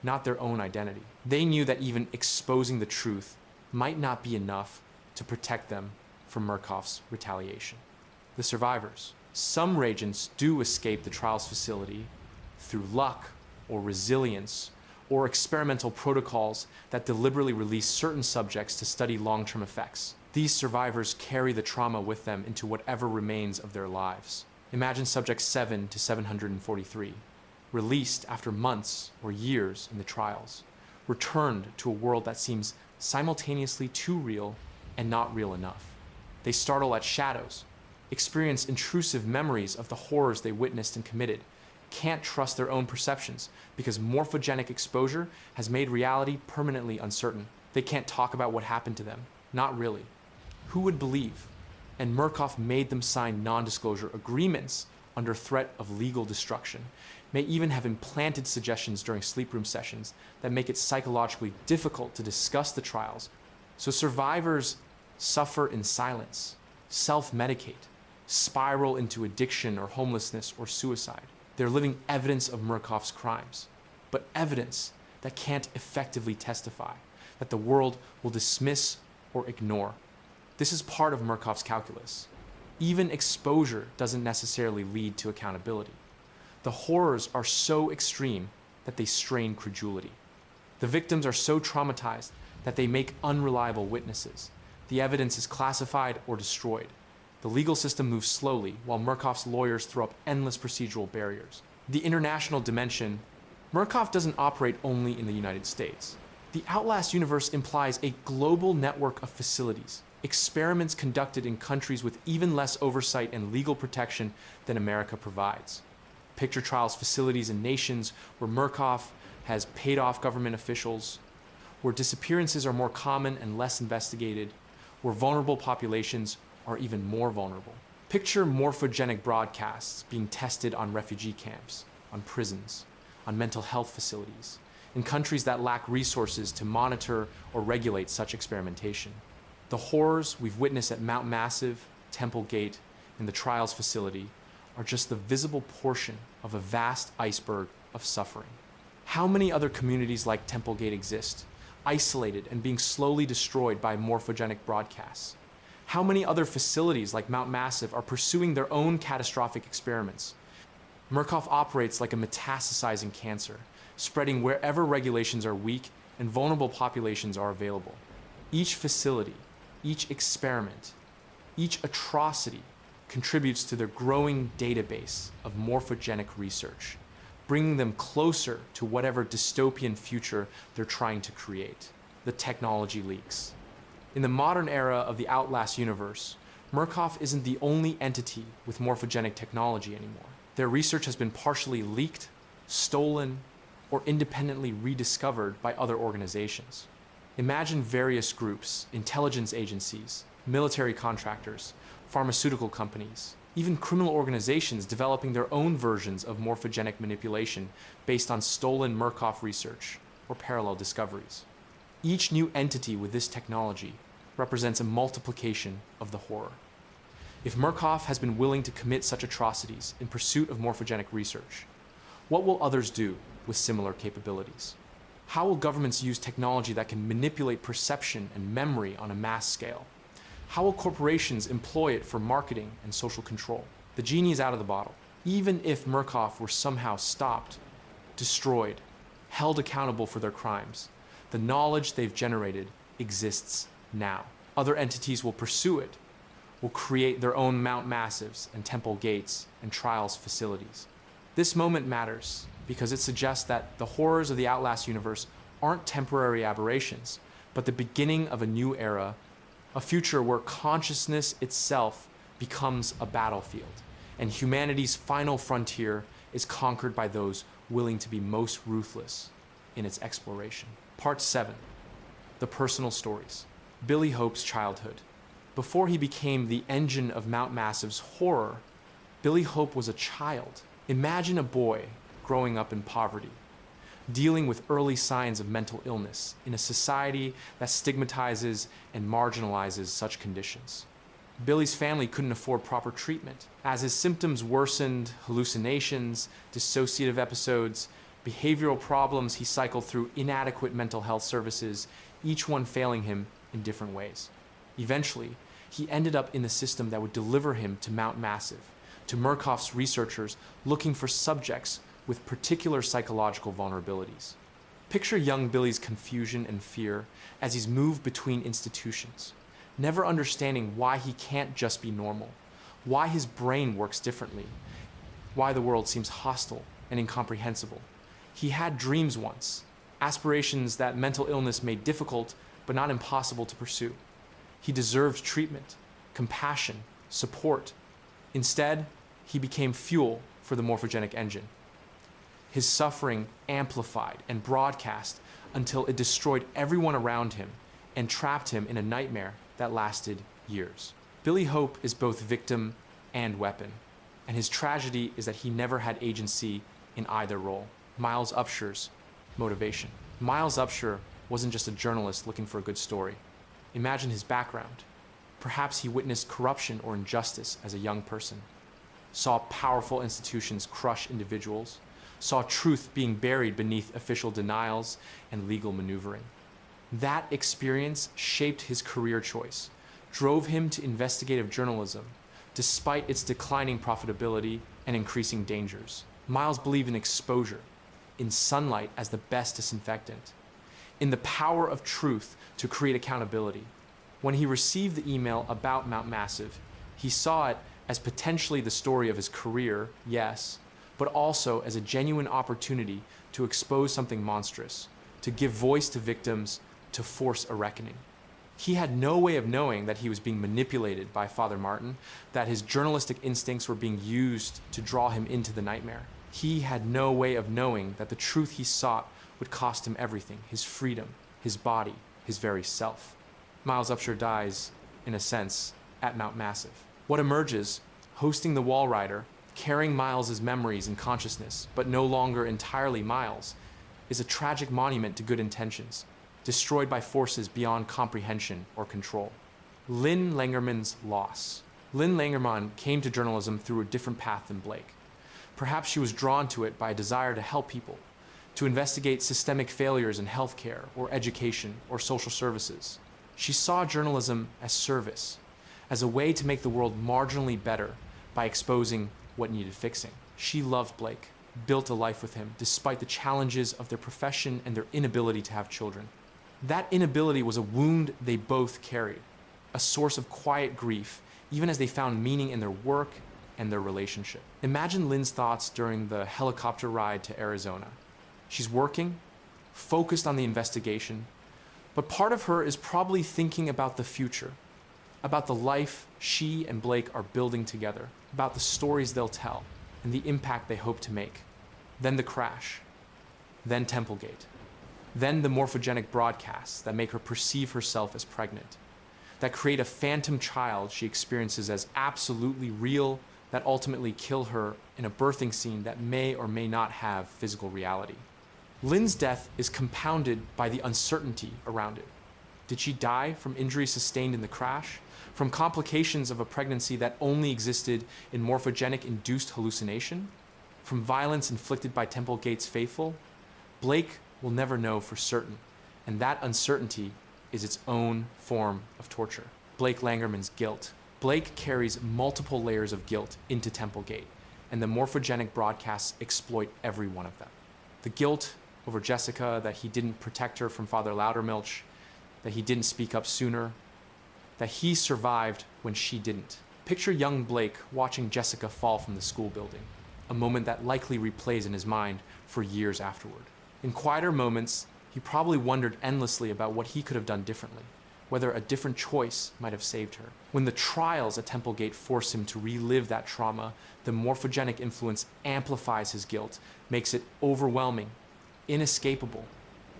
not their own identity. They knew that even exposing the truth might not be enough to protect them from Murkoff's retaliation. The survivors. Some reagents do escape the trials facility through luck or resilience or experimental protocols that deliberately release certain subjects to study long-term effects. These survivors carry the trauma with them into whatever remains of their lives. Imagine subject 7 to 743, released after months or years in the trials, returned to a world that seems simultaneously too real and not real enough. They startle at shadows, experience intrusive memories of the horrors they witnessed and committed, can't trust their own perceptions because morphogenic exposure has made reality permanently uncertain. They can't talk about what happened to them. Not really. Who would believe? And Murkoff made them sign non-disclosure agreements under threat of legal destruction, may even have implanted suggestions during sleep room sessions that make it psychologically difficult to discuss the trials. So survivors suffer in silence, self-medicate, spiral into addiction or homelessness or suicide. They're living evidence of Murkoff's crimes, but evidence that can't effectively testify, that the world will dismiss or ignore. This is part of Murkoff's calculus. Even exposure doesn't necessarily lead to accountability. The horrors are so extreme that they strain credulity. The victims are so traumatized that they make unreliable witnesses. The evidence is classified or destroyed. The legal system moves slowly, while Murkoff's lawyers throw up endless procedural barriers. The international dimension. Murkoff doesn't operate only in the United States. The Outlast universe implies a global network of facilities, experiments conducted in countries with even less oversight and legal protection than America provides. Picture trials facilities in nations where Murkoff, has paid off government officials, where disappearances are more common and less investigated, where vulnerable populations are even more vulnerable. Picture morphogenic broadcasts being tested on refugee camps, on prisons, on mental health facilities, in countries that lack resources to monitor or regulate such experimentation. The horrors we've witnessed at Mount Massive, Temple Gate, and the Trials facility are just the visible portion of a vast iceberg of suffering. How many other communities like Temple Gate exist, isolated and being slowly destroyed by morphogenic broadcasts? How many other facilities like Mount Massive are pursuing their own catastrophic experiments? Murkoff operates like a metastasizing cancer, spreading wherever regulations are weak and vulnerable populations are available. Each facility, each experiment, each atrocity contributes to their growing database of morphogenic research, bringing them closer to whatever dystopian future they're trying to create. The technology leaks. In the modern era of the Outlast universe, Murkoff isn't the only entity with morphogenic technology anymore. Their research has been partially leaked, stolen, or independently rediscovered by other organizations. Imagine various groups, intelligence agencies, military contractors, pharmaceutical companies, even criminal organizations developing their own versions of morphogenic manipulation based on stolen Murkoff research or parallel discoveries. Each new entity with this technology represents a multiplication of the horror. If Murkoff has been willing to commit such atrocities in pursuit of morphogenic research, what will others do with similar capabilities? How will governments use technology that can manipulate perception and memory on a mass scale? How will corporations employ it for marketing and social control? The genie is out of the bottle. Even if Murkoff were somehow stopped, destroyed, held accountable for their crimes, the knowledge they've generated exists now. Other entities will pursue it, will create their own Mount Massives and Temple Gates and Trials facilities. This moment matters because it suggests that the horrors of the Outlast universe aren't temporary aberrations, but the beginning of a new era, a future where consciousness itself becomes a battlefield, and humanity's final frontier is conquered by those willing to be most ruthless in its exploration. Part 7. The personal stories. Billy Hope's childhood. Before he became the engine of Mount Massive's horror, Billy Hope was a child. Imagine a boy growing up in poverty, dealing with early signs of mental illness in a society that stigmatizes and marginalizes such conditions. Billy's family couldn't afford proper treatment. As his symptoms worsened, hallucinations, dissociative episodes, behavioral problems, he cycled through inadequate mental health services, each one failing him in different ways. Eventually, he ended up in the system that would deliver him to Mount Massive, to Murkoff's researchers looking for subjects with particular psychological vulnerabilities. Picture young Billy's confusion and fear as he's moved between institutions, never understanding why he can't just be normal, why his brain works differently, why the world seems hostile and incomprehensible. He had dreams once, aspirations that mental illness made difficult but not impossible to pursue. He deserved treatment, compassion, support. Instead, he became fuel for the morphogenic engine. His suffering amplified and broadcast until it destroyed everyone around him and trapped him in a nightmare that lasted years. Billy Hope is both victim and weapon, and his tragedy is that he never had agency in either role. Miles Upsher's motivation. Miles Upsher wasn't just a journalist looking for a good story. Imagine his background. Perhaps he witnessed corruption or injustice as a young person, saw powerful institutions crush individuals, saw truth being buried beneath official denials and legal maneuvering. That experience shaped his career choice, drove him to investigative journalism, despite its declining profitability and increasing dangers. Miles believed in exposure, in sunlight as the best disinfectant, in the power of truth to create accountability. When he received the email about Mount Massive, he saw it as potentially the story of his career, yes, but also as a genuine opportunity to expose something monstrous, to give voice to victims, to force a reckoning. He had no way of knowing that he was being manipulated by Father Martin, that his journalistic instincts were being used to draw him into the nightmare. He had no way of knowing that the truth he sought would cost him everything: his freedom, his body, his very self. Miles Upshur dies, in a sense, at Mount Massive. What emerges, hosting the Wall Rider, carrying Miles's memories and consciousness, but no longer entirely Miles, is a tragic monument to good intentions, destroyed by forces beyond comprehension or control. Lynn Langermann's loss. Lynn Langermann came to journalism through a different path than Blake. Perhaps she was drawn to it by a desire to help people, to investigate systemic failures in healthcare or education or social services. She saw journalism as service, as a way to make the world marginally better by exposing what needed fixing. She loved Blake, built a life with him, despite the challenges of their profession and their inability to have children. That inability was a wound they both carried, a source of quiet grief, even as they found meaning in their work and their relationship. Imagine Lynn's thoughts during the helicopter ride to Arizona. She's working, focused on the investigation, but part of her is probably thinking about the future, about the life she and Blake are building together, about the stories they'll tell, and the impact they hope to make. Then the crash, then Templegate, then the morphogenic broadcasts that make her perceive herself as pregnant, that create a phantom child she experiences as absolutely real, that ultimately kill her in a birthing scene that may or may not have physical reality. Lynn's death is compounded by the uncertainty around it. Did she die from injuries sustained in the crash? From complications of a pregnancy that only existed in morphogenic-induced hallucination? From violence inflicted by Templegate's faithful? Blake will never know for certain, and that uncertainty is its own form of torture. Blake Langermann's guilt. Blake carries multiple layers of guilt into Templegate, and the morphogenic broadcasts exploit every one of them. The guilt over Jessica, that he didn't protect her from Father Loudermilch, that he didn't speak up sooner, that he survived when she didn't. Picture young Blake watching Jessica fall from the school building, a moment that likely replays in his mind for years afterward. In quieter moments, he probably wondered endlessly about what he could have done differently, whether a different choice might have saved her. When the trials at Templegate force him to relive that trauma, the morphogenic influence amplifies his guilt, makes it overwhelming, inescapable.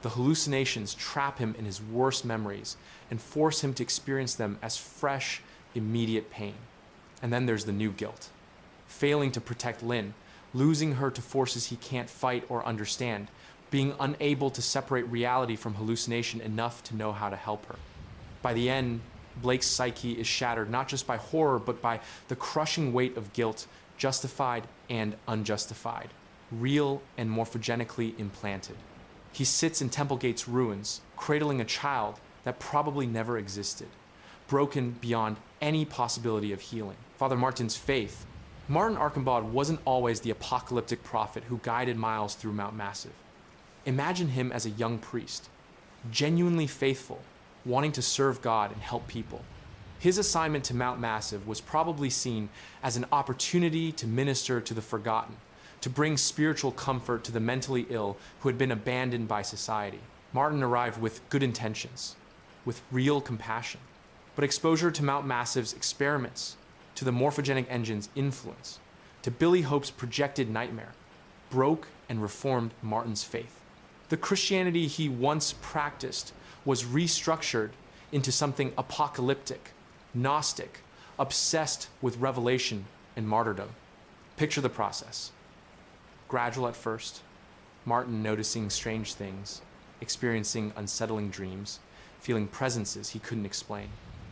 The hallucinations trap him in his worst memories and force him to experience them as fresh, immediate pain. And then there's the new guilt. Failing to protect Lynn, losing her to forces he can't fight or understand, being unable to separate reality from hallucination enough to know how to help her. By the end, Blake's psyche is shattered not just by horror, but by the crushing weight of guilt, justified and unjustified, real and morphogenically implanted. He sits in Templegate's ruins, cradling a child that probably never existed, broken beyond any possibility of healing. Father Martin's faith. Martin Archambaud wasn't always the apocalyptic prophet who guided Miles through Mount Massive. Imagine him as a young priest, genuinely faithful, wanting to serve God and help people. His assignment to Mount Massive was probably seen as an opportunity to minister to the forgotten, to bring spiritual comfort to the mentally ill who had been abandoned by society. Martin arrived with good intentions, with real compassion, but exposure to Mount Massive's experiments, to the morphogenic engine's influence, to Billy Hope's projected nightmare, broke and reformed Martin's faith. The Christianity he once practiced was restructured into something apocalyptic, Gnostic, obsessed with revelation and martyrdom. Picture the process. Gradual at first, Martin noticing strange things, experiencing unsettling dreams, feeling presences he couldn't explain.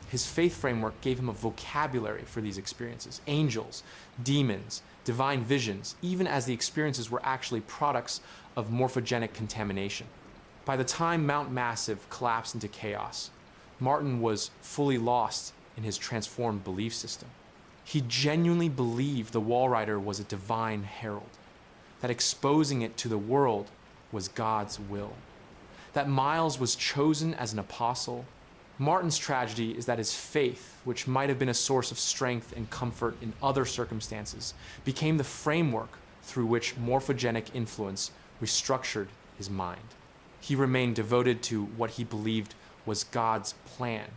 His faith framework gave him a vocabulary for these experiences: angels, demons, divine visions, even as the experiences were actually products of morphogenic contamination. By the time Mount Massive collapsed into chaos, Martin was fully lost in his transformed belief system. He genuinely believed the Wall Rider was a divine herald, that exposing it to the world was God's will, that Miles was chosen as an apostle. Martin's tragedy is that his faith, which might have been a source of strength and comfort in other circumstances, became the framework through which morphogenic influence restructured his mind. He remained devoted to what he believed was God's plan,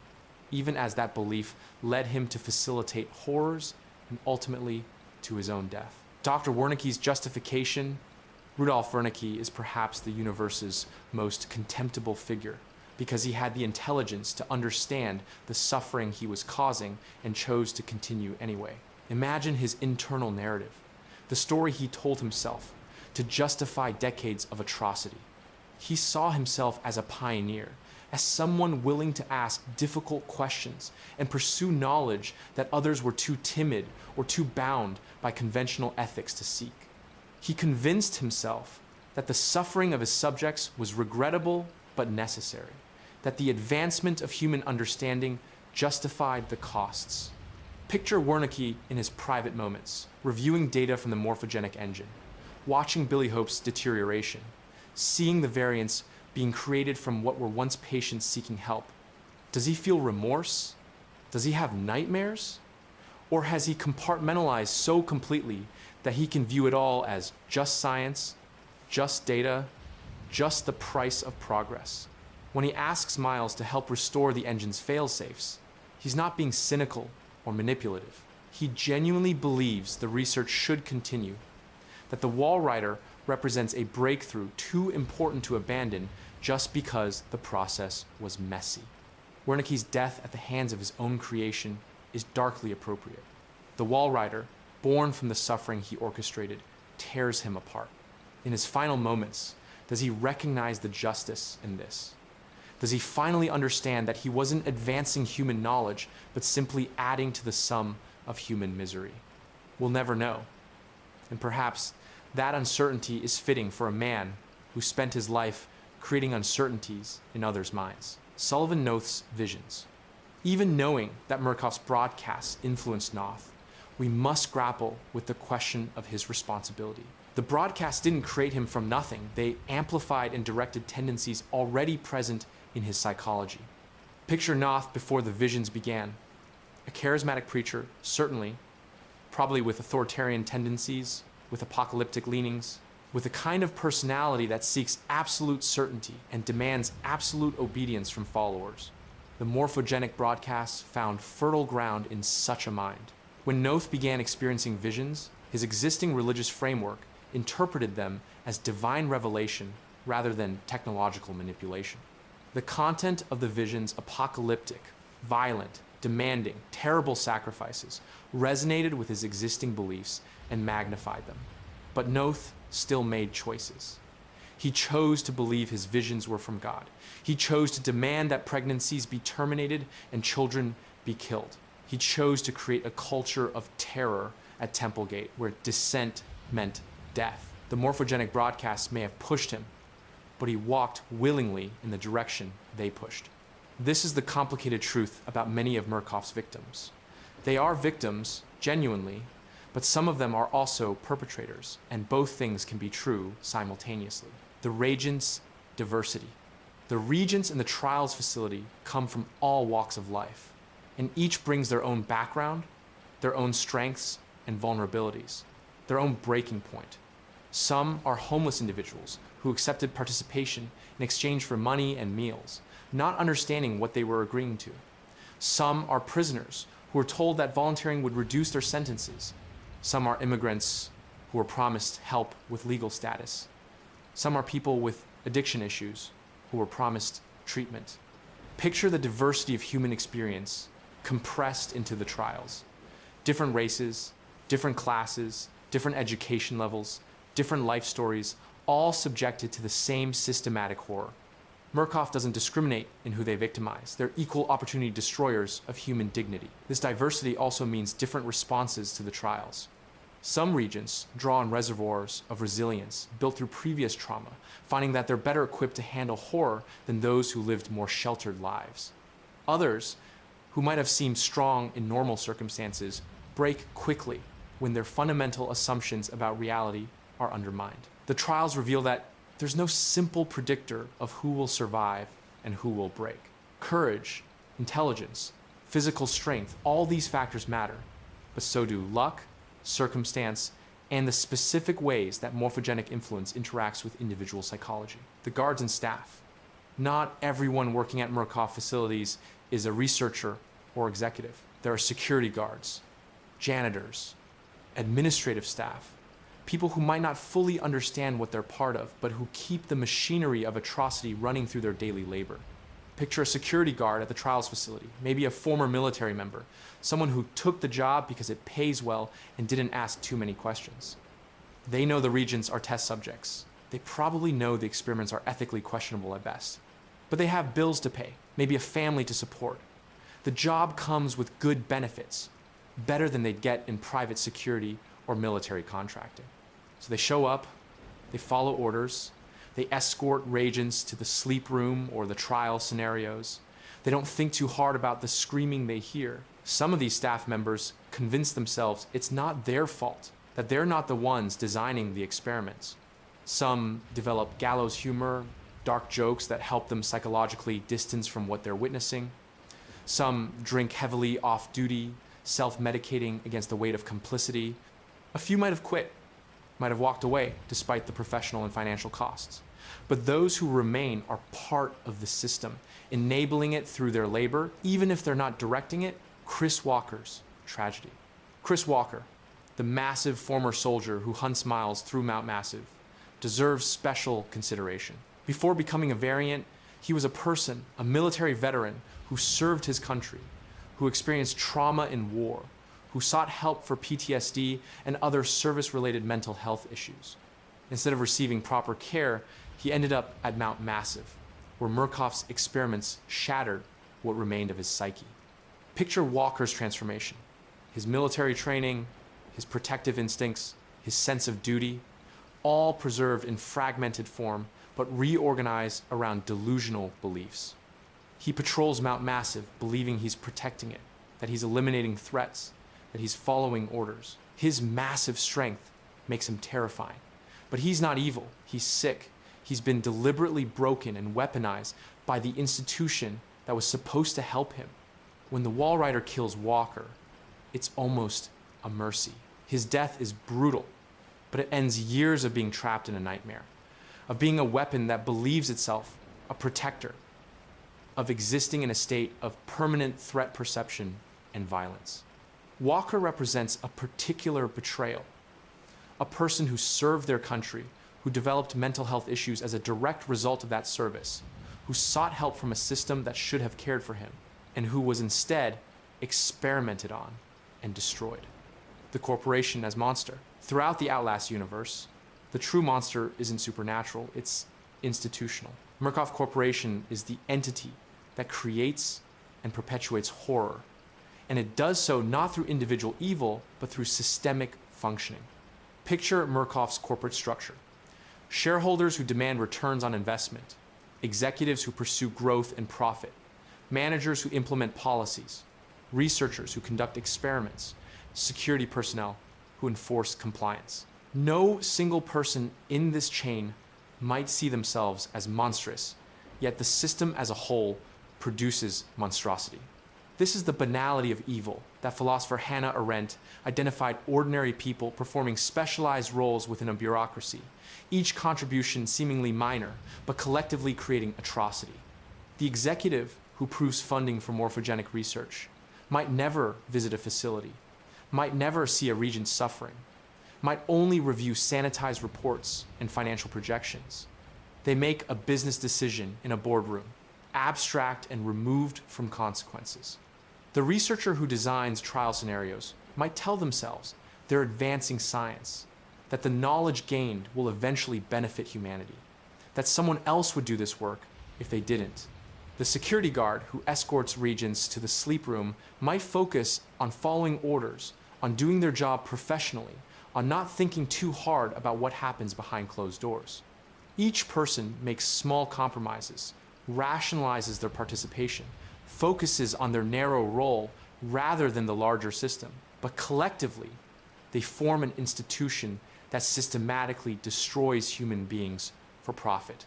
even as that belief led him to facilitate horrors and ultimately to his own death. Dr. Wernicke's justification Rudolf Wernicke is perhaps the universe's most contemptible figure because he had the intelligence to understand the suffering he was causing and chose to continue anyway. Imagine his internal narrative, the story he told himself to justify decades of atrocity. He saw himself as a pioneer, as someone willing to ask difficult questions and pursue knowledge that others were too timid or too bound by conventional ethics to seek. He convinced himself that the suffering of his subjects was regrettable but necessary, that the advancement of human understanding justified the costs. Picture Wernicke in his private moments, reviewing data from the morphogenic engine, watching Billy Hope's deterioration, seeing the variants being created from what were once patients seeking help. Does he feel remorse? Does he have nightmares? Or has he compartmentalized so completely that he can view it all as just science, just data, just the price of progress? When he asks Miles to help restore the engine's fail-safes, he's not being cynical or manipulative. He genuinely believes the research should continue, that the Walrider represents a breakthrough too important to abandon just because the process was messy. Wernicke's death at the hands of his own creation is darkly appropriate. The Walrider, born from the suffering he orchestrated, tears him apart. In his final moments, does he recognize the justice in this? Does he finally understand that he wasn't advancing human knowledge, but simply adding to the sum of human misery? We'll never know. And perhaps that uncertainty is fitting for a man who spent his life creating uncertainties in others' minds. Sullivan Noth's visions. Even knowing that Murkoff's broadcasts influenced Noth, we must grapple with the question of his responsibility. The broadcasts didn't create him from nothing. They amplified and directed tendencies already present in his psychology. Picture Noth before the visions began. A charismatic preacher, certainly, probably with authoritarian tendencies, with apocalyptic leanings, with a kind of personality that seeks absolute certainty and demands absolute obedience from followers. The morphogenic broadcasts found fertile ground in such a mind. When Noth began experiencing visions, his existing religious framework interpreted them as divine revelation rather than technological manipulation. The content of the visions, apocalyptic, violent, demanding, terrible sacrifices, resonated with his existing beliefs and magnified them. But Noth still made choices. He chose to believe his visions were from God. He chose to demand that pregnancies be terminated and children be killed. He chose to create a culture of terror at Templegate where dissent meant death. The morphogenic broadcasts may have pushed him, but he walked willingly in the direction they pushed. This is the complicated truth about many of Murkoff's victims. They are victims, genuinely, but some of them are also perpetrators, and both things can be true simultaneously. The Regents' diversity. The Regents in the trials facility come from all walks of life, and each brings their own background, their own strengths and vulnerabilities, their own breaking point. Some are homeless individuals who accepted participation in exchange for money and meals, not understanding what they were agreeing to. Some are prisoners who were told that volunteering would reduce their sentences. Some are immigrants who were promised help with legal status. Some are people with addiction issues who were promised treatment. Picture the diversity of human experience compressed into the trials. Different races, different classes, different education levels, different life stories, all subjected to the same systematic horror. Murkoff doesn't discriminate in who they victimize. They're equal opportunity destroyers of human dignity. This diversity also means different responses to the trials. Some regents draw on reservoirs of resilience built through previous trauma, finding that they're better equipped to handle horror than those who lived more sheltered lives. Others, who might have seemed strong in normal circumstances, break quickly when their fundamental assumptions about reality are undermined. The trials reveal that there's no simple predictor of who will survive and who will break. Courage, intelligence, physical strength, all these factors matter, but so do luck, circumstance, and the specific ways that morphogenic influence interacts with individual psychology. The guards and staff. Not everyone working at Murkoff facilities is a researcher or executive. There are security guards, janitors, administrative staff, People who might not fully understand what they're part of, but who keep the machinery of atrocity running through their daily labor. Picture a security guard at the trials facility, maybe a former military member, someone who took the job because it pays well and didn't ask too many questions. They know the regents are test subjects. They probably know the experiments are ethically questionable at best. But they have bills to pay, maybe a family to support. The job comes with good benefits, better than they'd get in private security or military contracting. So they show up, they follow orders, they escort regents to the sleep room or the trial scenarios. They don't think too hard about the screaming they hear. Some of these staff members convince themselves it's not their fault, that they're not the ones designing the experiments. Some develop gallows humor, dark jokes that help them psychologically distance from what they're witnessing. Some drink heavily off-duty, self-medicating against the weight of complicity. A few might have quit, might have walked away despite the professional and financial costs. But those who remain are part of the system, enabling it through their labor, even if they're not directing it. Chris Walker's tragedy. Chris Walker, the massive former soldier who hunts miles through Mount Massive, deserves special consideration. Before becoming a variant, he was a person, a military veteran who served his country, who experienced trauma in war, who sought help for PTSD and other service-related mental health issues. Instead of receiving proper care, he ended up at Mount Massive, where Murkoff's experiments shattered what remained of his psyche. Picture Walker's transformation. His military training, his protective instincts, his sense of duty, all preserved in fragmented form, but reorganized around delusional beliefs. He patrols Mount Massive, believing he's protecting it, that he's eliminating threats, that he's following orders. His massive strength makes him terrifying. But he's not evil, he's sick. He's been deliberately broken and weaponized by the institution that was supposed to help him. When the Wall Rider kills Walker, it's almost a mercy. His death is brutal, but it ends years of being trapped in a nightmare, of being a weapon that believes itself a protector, of existing in a state of permanent threat perception and violence. Walker represents a particular betrayal, a person who served their country, who developed mental health issues as a direct result of that service, who sought help from a system that should have cared for him, and who was instead experimented on and destroyed. The corporation as monster. Throughout the Outlast universe, the true monster isn't supernatural, it's institutional. Murkoff Corporation is the entity that creates and perpetuates horror. And it does so not through individual evil, but through systemic functioning. Picture Murkoff's corporate structure. Shareholders who demand returns on investment, executives who pursue growth and profit, managers who implement policies, researchers who conduct experiments, security personnel who enforce compliance. No single person in this chain might see themselves as monstrous, yet the system as a whole produces monstrosity. This is the banality of evil that philosopher Hannah Arendt identified ordinary people performing specialized roles within a bureaucracy, each contribution seemingly minor, but collectively creating atrocity. The executive who proves funding for morphogenic research might never visit a facility, might never see a regent suffering, might only review sanitized reports and financial projections. They make a business decision in a boardroom, abstract and removed from consequences. The researcher who designs trial scenarios might tell themselves they're advancing science, that the knowledge gained will eventually benefit humanity, that someone else would do this work if they didn't. The security guard who escorts regents to the sleep room might focus on following orders, on doing their job professionally, on not thinking too hard about what happens behind closed doors. Each person makes small compromises, rationalizes their participation, focuses on their narrow role rather than the larger system. But collectively, they form an institution that systematically destroys human beings for profit.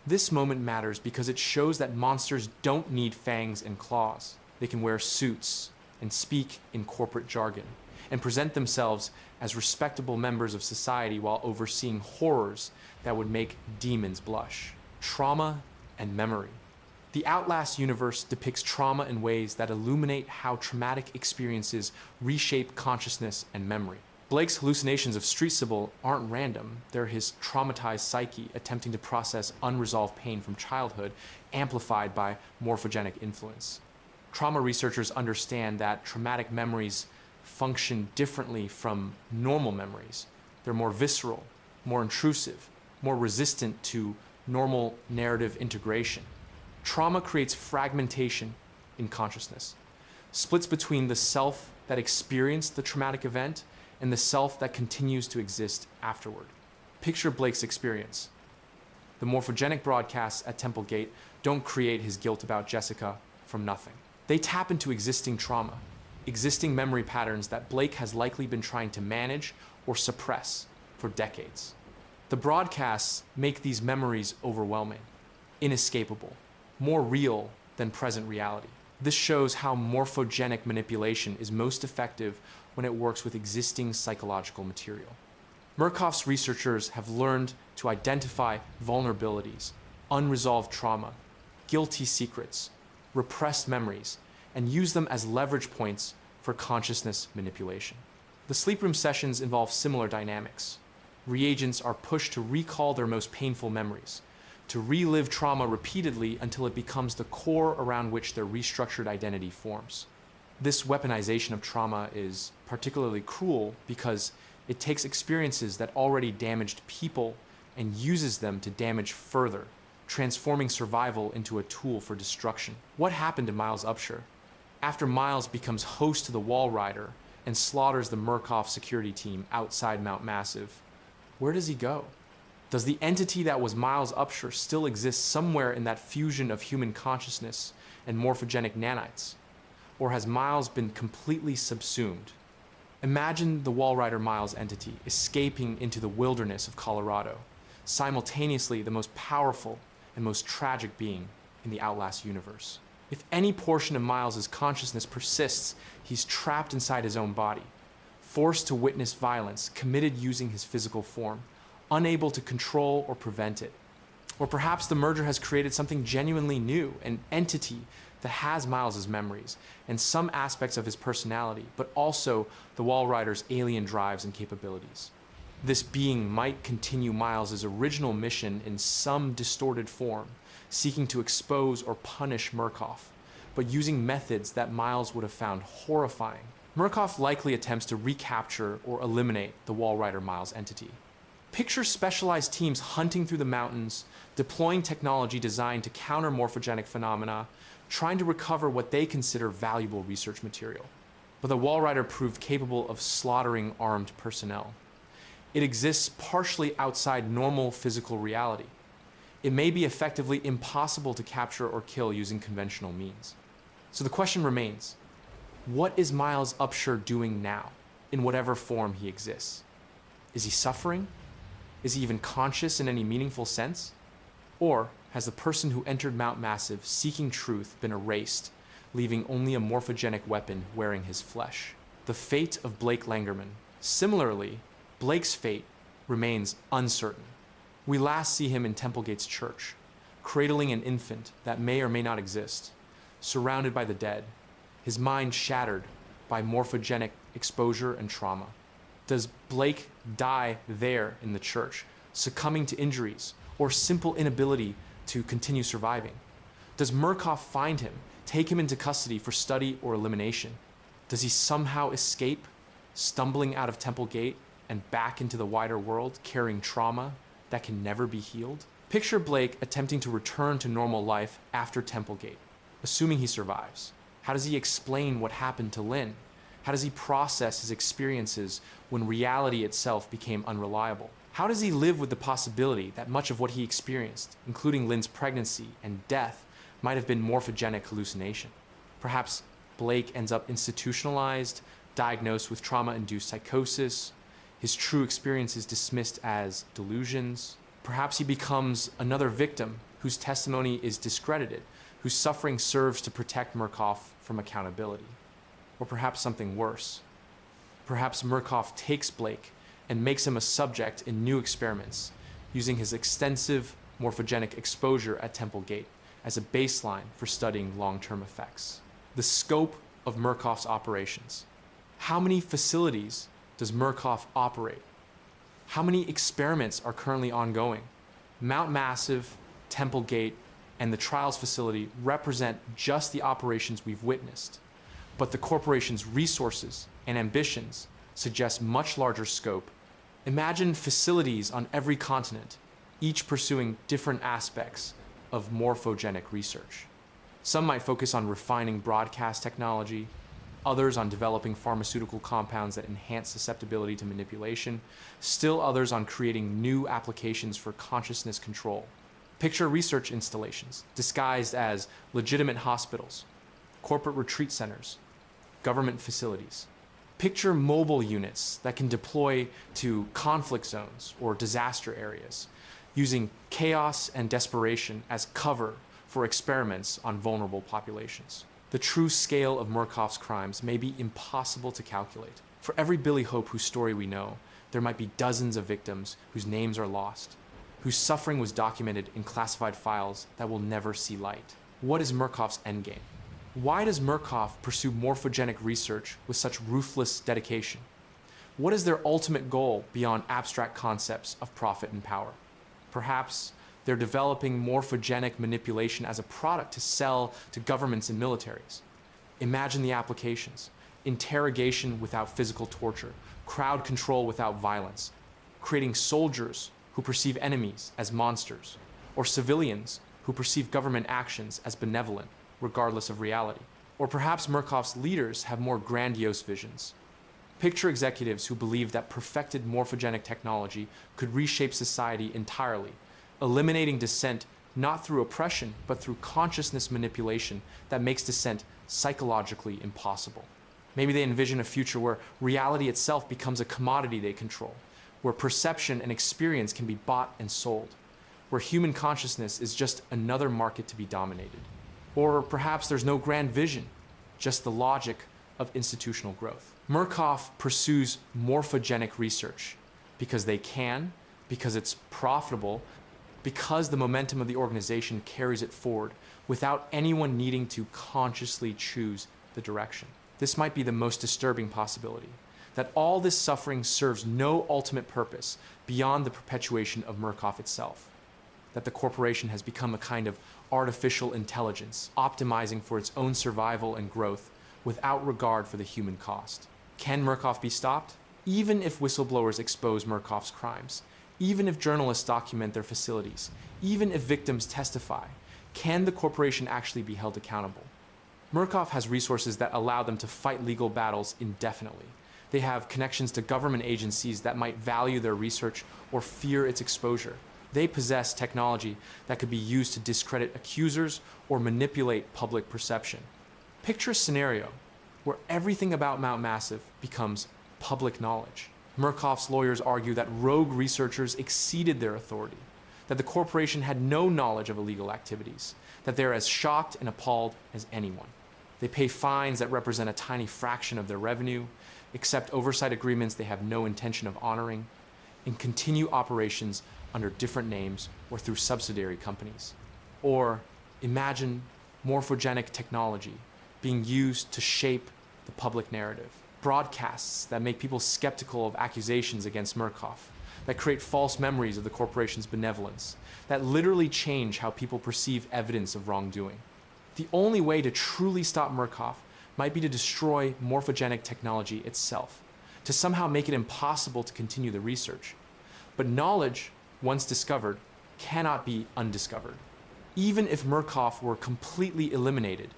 This moment matters because it shows that monsters don't need fangs and claws. They can wear suits and speak in corporate jargon and present themselves as respectable members of society while overseeing horrors that would make demons blush. Trauma and memory. The Outlast universe depicts trauma in ways that illuminate how traumatic experiences reshape consciousness and memory. Blake's hallucinations of Street Sybil aren't random. They're his traumatized psyche attempting to process unresolved pain from childhood, amplified by morphogenic influence. Trauma researchers understand that traumatic memories function differently from normal memories. They're more visceral, more intrusive, more resistant to normal narrative integration. Trauma creates fragmentation in consciousness, splits between the self that experienced the traumatic event and the self that continues to exist afterward. Picture Blake's experience. The morphogenic broadcasts at Temple Gate don't create his guilt about Jessica from nothing. They tap into existing trauma, existing memory patterns that Blake has likely been trying to manage or suppress for decades. The broadcasts make these memories overwhelming, inescapable, more real than present reality. This shows how morphogenic manipulation is most effective when it works with existing psychological material. Murkoff's researchers have learned to identify vulnerabilities, unresolved trauma, guilty secrets, repressed memories, and use them as leverage points for consciousness manipulation. The sleep room sessions involve similar dynamics. Reagents are pushed to recall their most painful memories, to relive trauma repeatedly until it becomes the core around which their restructured identity forms. This weaponization of trauma is particularly cruel because it takes experiences that already damaged people and uses them to damage further, transforming survival into a tool for destruction. What happened to Miles Upshur? After Miles becomes host to the Wall Rider and slaughters the Murkoff security team outside Mount Massive, where does he go? Does the entity that was Miles Upshur still exist somewhere in that fusion of human consciousness and morphogenic nanites? Or has Miles been completely subsumed? Imagine the Wall Rider Miles entity escaping into the wilderness of Colorado, simultaneously the most powerful and most tragic being in the Outlast universe. If any portion of Miles' consciousness persists, he's trapped inside his own body, forced to witness violence committed using his physical form, unable to control or prevent it. Or perhaps the merger has created something genuinely new, an entity that has Miles' memories and some aspects of his personality, but also the Wall Rider's alien drives and capabilities. This being might continue Miles' original mission in some distorted form, seeking to expose or punish Murkoff, but using methods that Miles would have found horrifying. Murkoff likely attempts to recapture or eliminate the Wall Rider Miles entity. Picture specialized teams hunting through the mountains, deploying technology designed to counter morphogenic phenomena, trying to recover what they consider valuable research material. But the Wall Rider proved capable of slaughtering armed personnel. It exists partially outside normal physical reality. It may be effectively impossible to capture or kill using conventional means. So the question remains, what is Miles Upshur doing now, in whatever form he exists? Is he suffering? Is he even conscious in any meaningful sense? Or has the person who entered Mount Massive seeking truth been erased, leaving only a morphogenic weapon wearing his flesh? The fate of Blake Langerman. Similarly, Blake's fate remains uncertain. We last see him in Templegate's church, cradling an infant that may or may not exist, surrounded by the dead, his mind shattered by morphogenic exposure and trauma. Does Blake die there in the church, succumbing to injuries or simple inability to continue surviving? Does Murkoff find him, take him into custody for study or elimination? Does he somehow escape, stumbling out of Temple Gate and back into the wider world, carrying trauma that can never be healed? Picture Blake attempting to return to normal life after Temple Gate, assuming he survives. How does he explain what happened to Lynn? How does he process his experiences when reality itself became unreliable? How does he live with the possibility that much of what he experienced, including Lynn's pregnancy and death, might have been morphogenic hallucination? Perhaps Blake ends up institutionalized, diagnosed with trauma-induced psychosis, his true experience is dismissed as delusions. Perhaps he becomes another victim whose testimony is discredited, whose suffering serves to protect Murkoff from accountability. Or perhaps something worse. Perhaps Murkoff takes Blake and makes him a subject in new experiments, using his extensive morphogenic exposure at Temple Gate as a baseline for studying long-term effects. The scope of Murkoff's operations. How many facilities does Murkoff operate? How many experiments are currently ongoing? Mount Massive, Temple Gate, and the Trials facility represent just the operations we've witnessed, but the corporation's resources and ambitions suggest much larger scope. Imagine facilities on every continent, each pursuing different aspects of morphogenic research. Some might focus on refining broadcast technology, others on developing pharmaceutical compounds that enhance susceptibility to manipulation, still others on creating new applications for consciousness control. Picture research installations disguised as legitimate hospitals, corporate retreat centers, government facilities. Picture mobile units that can deploy to conflict zones or disaster areas, using chaos and desperation as cover for experiments on vulnerable populations. The true scale of Murkoff's crimes may be impossible to calculate. For every Billy Hope whose story we know, there might be dozens of victims whose names are lost, whose suffering was documented in classified files that will never see light. What is Murkoff's endgame? Why does Murkoff pursue morphogenic research with such ruthless dedication? What is their ultimate goal beyond abstract concepts of profit and power? Perhaps they're developing morphogenic manipulation as a product to sell to governments and militaries. Imagine the applications: interrogation without physical torture, crowd control without violence, creating soldiers who perceive enemies as monsters, or civilians who perceive government actions as benevolent, regardless of reality. Or perhaps Murkoff's leaders have more grandiose visions. Picture executives who believe that perfected morphogenic technology could reshape society entirely, eliminating dissent not through oppression, but through consciousness manipulation that makes dissent psychologically impossible. Maybe they envision a future where reality itself becomes a commodity they control, where perception and experience can be bought and sold, where human consciousness is just another market to be dominated. Or perhaps there's no grand vision, just the logic of institutional growth. Murkoff pursues morphogenic research because they can, because it's profitable, because the momentum of the organization carries it forward without anyone needing to consciously choose the direction. This might be the most disturbing possibility, that all this suffering serves no ultimate purpose beyond the perpetuation of Murkoff itself, that the corporation has become a kind of artificial intelligence, optimizing for its own survival and growth without regard for the human cost. Can Murkoff be stopped? Even if whistleblowers expose Murkoff's crimes, even if journalists document their facilities, even if victims testify, can the corporation actually be held accountable? Murkoff has resources that allow them to fight legal battles indefinitely. They have connections to government agencies that might value their research or fear its exposure. They possess technology that could be used to discredit accusers or manipulate public perception. Picture a scenario where everything about Mount Massive becomes public knowledge. Murkoff's lawyers argue that rogue researchers exceeded their authority, that the corporation had no knowledge of illegal activities, that they're as shocked and appalled as anyone. They pay fines that represent a tiny fraction of their revenue, accept oversight agreements they have no intention of honoring, and continue operations under different names or through subsidiary companies. Or imagine morphogenic technology being used to shape the public narrative. Broadcasts that make people skeptical of accusations against Murkoff, that create false memories of the corporation's benevolence, that literally change how people perceive evidence of wrongdoing. The only way to truly stop Murkoff might be to destroy morphogenic technology itself, to somehow make it impossible to continue the research. But knowledge, once discovered, cannot be undiscovered. Even if Murkoff were completely eliminated,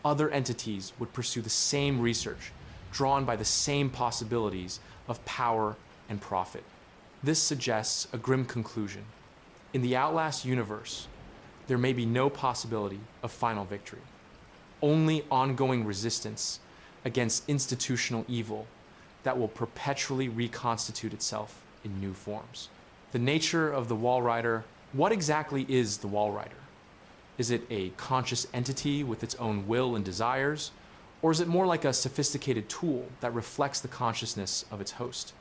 other entities would pursue the same research, drawn by the same possibilities of power and profit. This suggests a grim conclusion. In the Outlast universe, there may be no possibility of final victory, only ongoing resistance against institutional evil that will perpetually reconstitute itself in new forms. The nature of the Walrider. What exactly is the Walrider? Is it a conscious entity with its own will and desires? Or is it more like a sophisticated tool that reflects the consciousness of its host?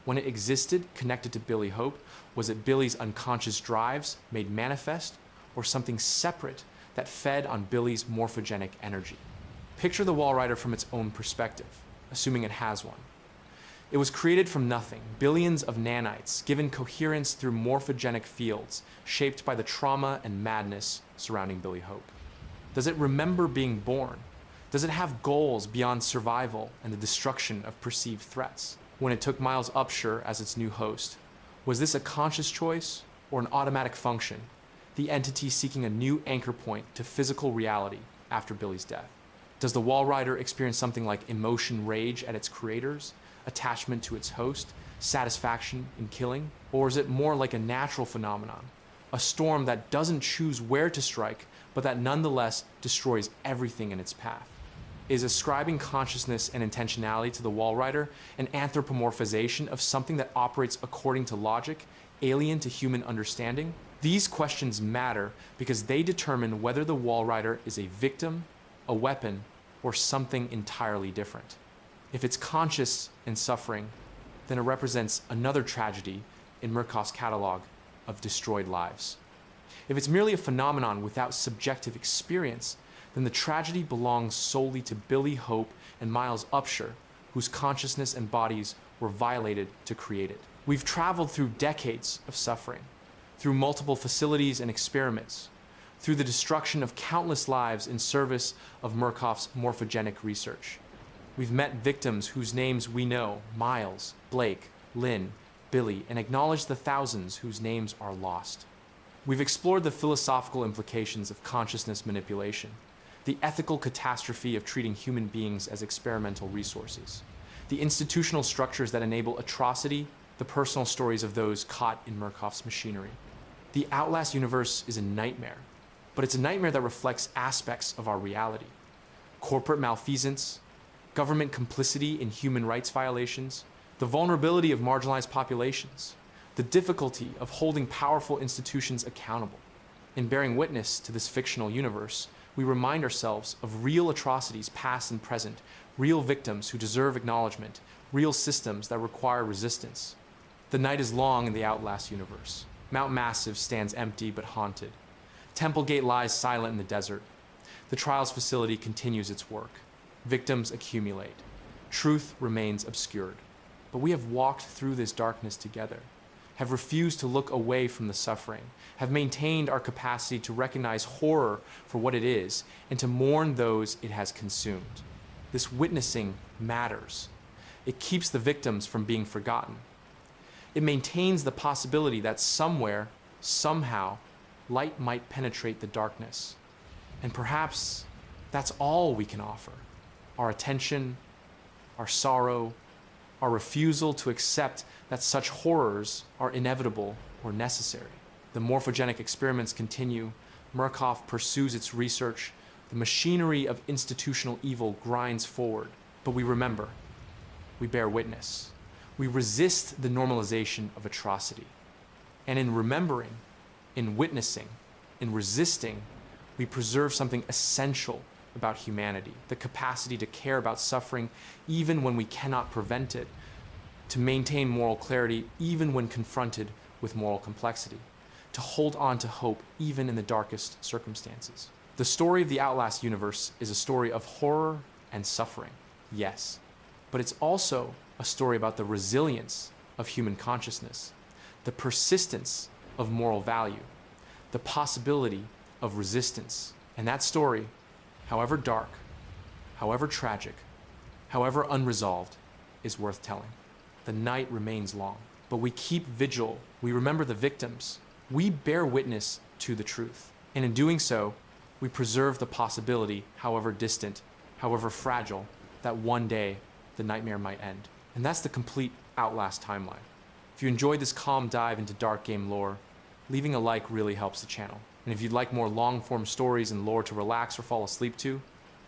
When it existed, connected to Billy Hope, was it Billy's unconscious drives made manifest, or something separate that fed on Billy's morphogenic energy? Picture the Walrider from its own perspective, assuming it has one. It was created from nothing, billions of nanites, given coherence through morphogenic fields, shaped by the trauma and madness surrounding Billy Hope. Does it remember being born? Does it have goals beyond survival and the destruction of perceived threats? When it took Miles Upshur as its new host, was this a conscious choice or an automatic function, the entity seeking a new anchor point to physical reality after Billy's death? Does the Walrider experience something like emotion rage at its creators, attachment to its host, satisfaction in killing? Or is it more like a natural phenomenon, a storm that doesn't choose where to strike, but that nonetheless destroys everything in its path? Is ascribing consciousness and intentionality to the Walrider an anthropomorphization of something that operates according to logic, alien to human understanding? These questions matter because they determine whether the Walrider is a victim, a weapon, or something entirely different. If it's conscious and suffering, then it represents another tragedy in Murkoff's catalog of destroyed lives. If it's merely a phenomenon without subjective experience, then the tragedy belongs solely to Billy Hope and Miles Upshur, whose consciousness and bodies were violated to create it. We've traveled through decades of suffering, through multiple facilities and experiments, through the destruction of countless lives in service of Murkoff's morphogenic research. We've met victims whose names we know, Miles, Blake, Lynn, Billy, and acknowledged the thousands whose names are lost. We've explored the philosophical implications of consciousness manipulation, the ethical catastrophe of treating human beings as experimental resources, the institutional structures that enable atrocity, the personal stories of those caught in Murkoff's machinery. The Outlast universe is a nightmare, but it's a nightmare that reflects aspects of our reality. Corporate malfeasance, government complicity in human rights violations, the vulnerability of marginalized populations, the difficulty of holding powerful institutions accountable. In bearing witness to this fictional universe, we remind ourselves of real atrocities past and present, real victims who deserve acknowledgement, real systems that require resistance. The night is long in the Outlast universe. Mount Massive stands empty but haunted. Templegate lies silent in the desert. The Trials facility continues its work. Victims accumulate. Truth remains obscured. But we have walked through this darkness together, have refused to look away from the suffering, have maintained our capacity to recognize horror for what it is and to mourn those it has consumed. This witnessing matters. It keeps the victims from being forgotten. It maintains the possibility that somewhere, somehow, light might penetrate the darkness. And perhaps that's all we can offer. Our attention, our sorrow, our refusal to accept that such horrors are inevitable or necessary. The morphogenic experiments continue. Murkoff pursues its research. The machinery of institutional evil grinds forward. But we remember. We bear witness. We resist the normalization of atrocity. And in remembering, in witnessing, in resisting, we preserve something essential about humanity, the capacity to care about suffering even when we cannot prevent it, to maintain moral clarity even when confronted with moral complexity, to hold on to hope even in the darkest circumstances. The story of the Outlast universe is a story of horror and suffering, yes, but it's also a story about the resilience of human consciousness, the persistence of moral value, the possibility of resistance. And that story, however dark, however tragic, however unresolved, is worth telling. The night remains long, but we keep vigil. We remember the victims. We bear witness to the truth. And in doing so, we preserve the possibility, however distant, however fragile, that one day the nightmare might end. And that's the complete Outlast timeline. If you enjoyed this calm dive into dark game lore, leaving a like really helps the channel. And if you'd like more long-form stories and lore to relax or fall asleep to,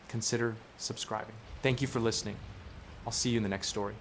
consider subscribing. Thank you for listening. I'll see you in the next story.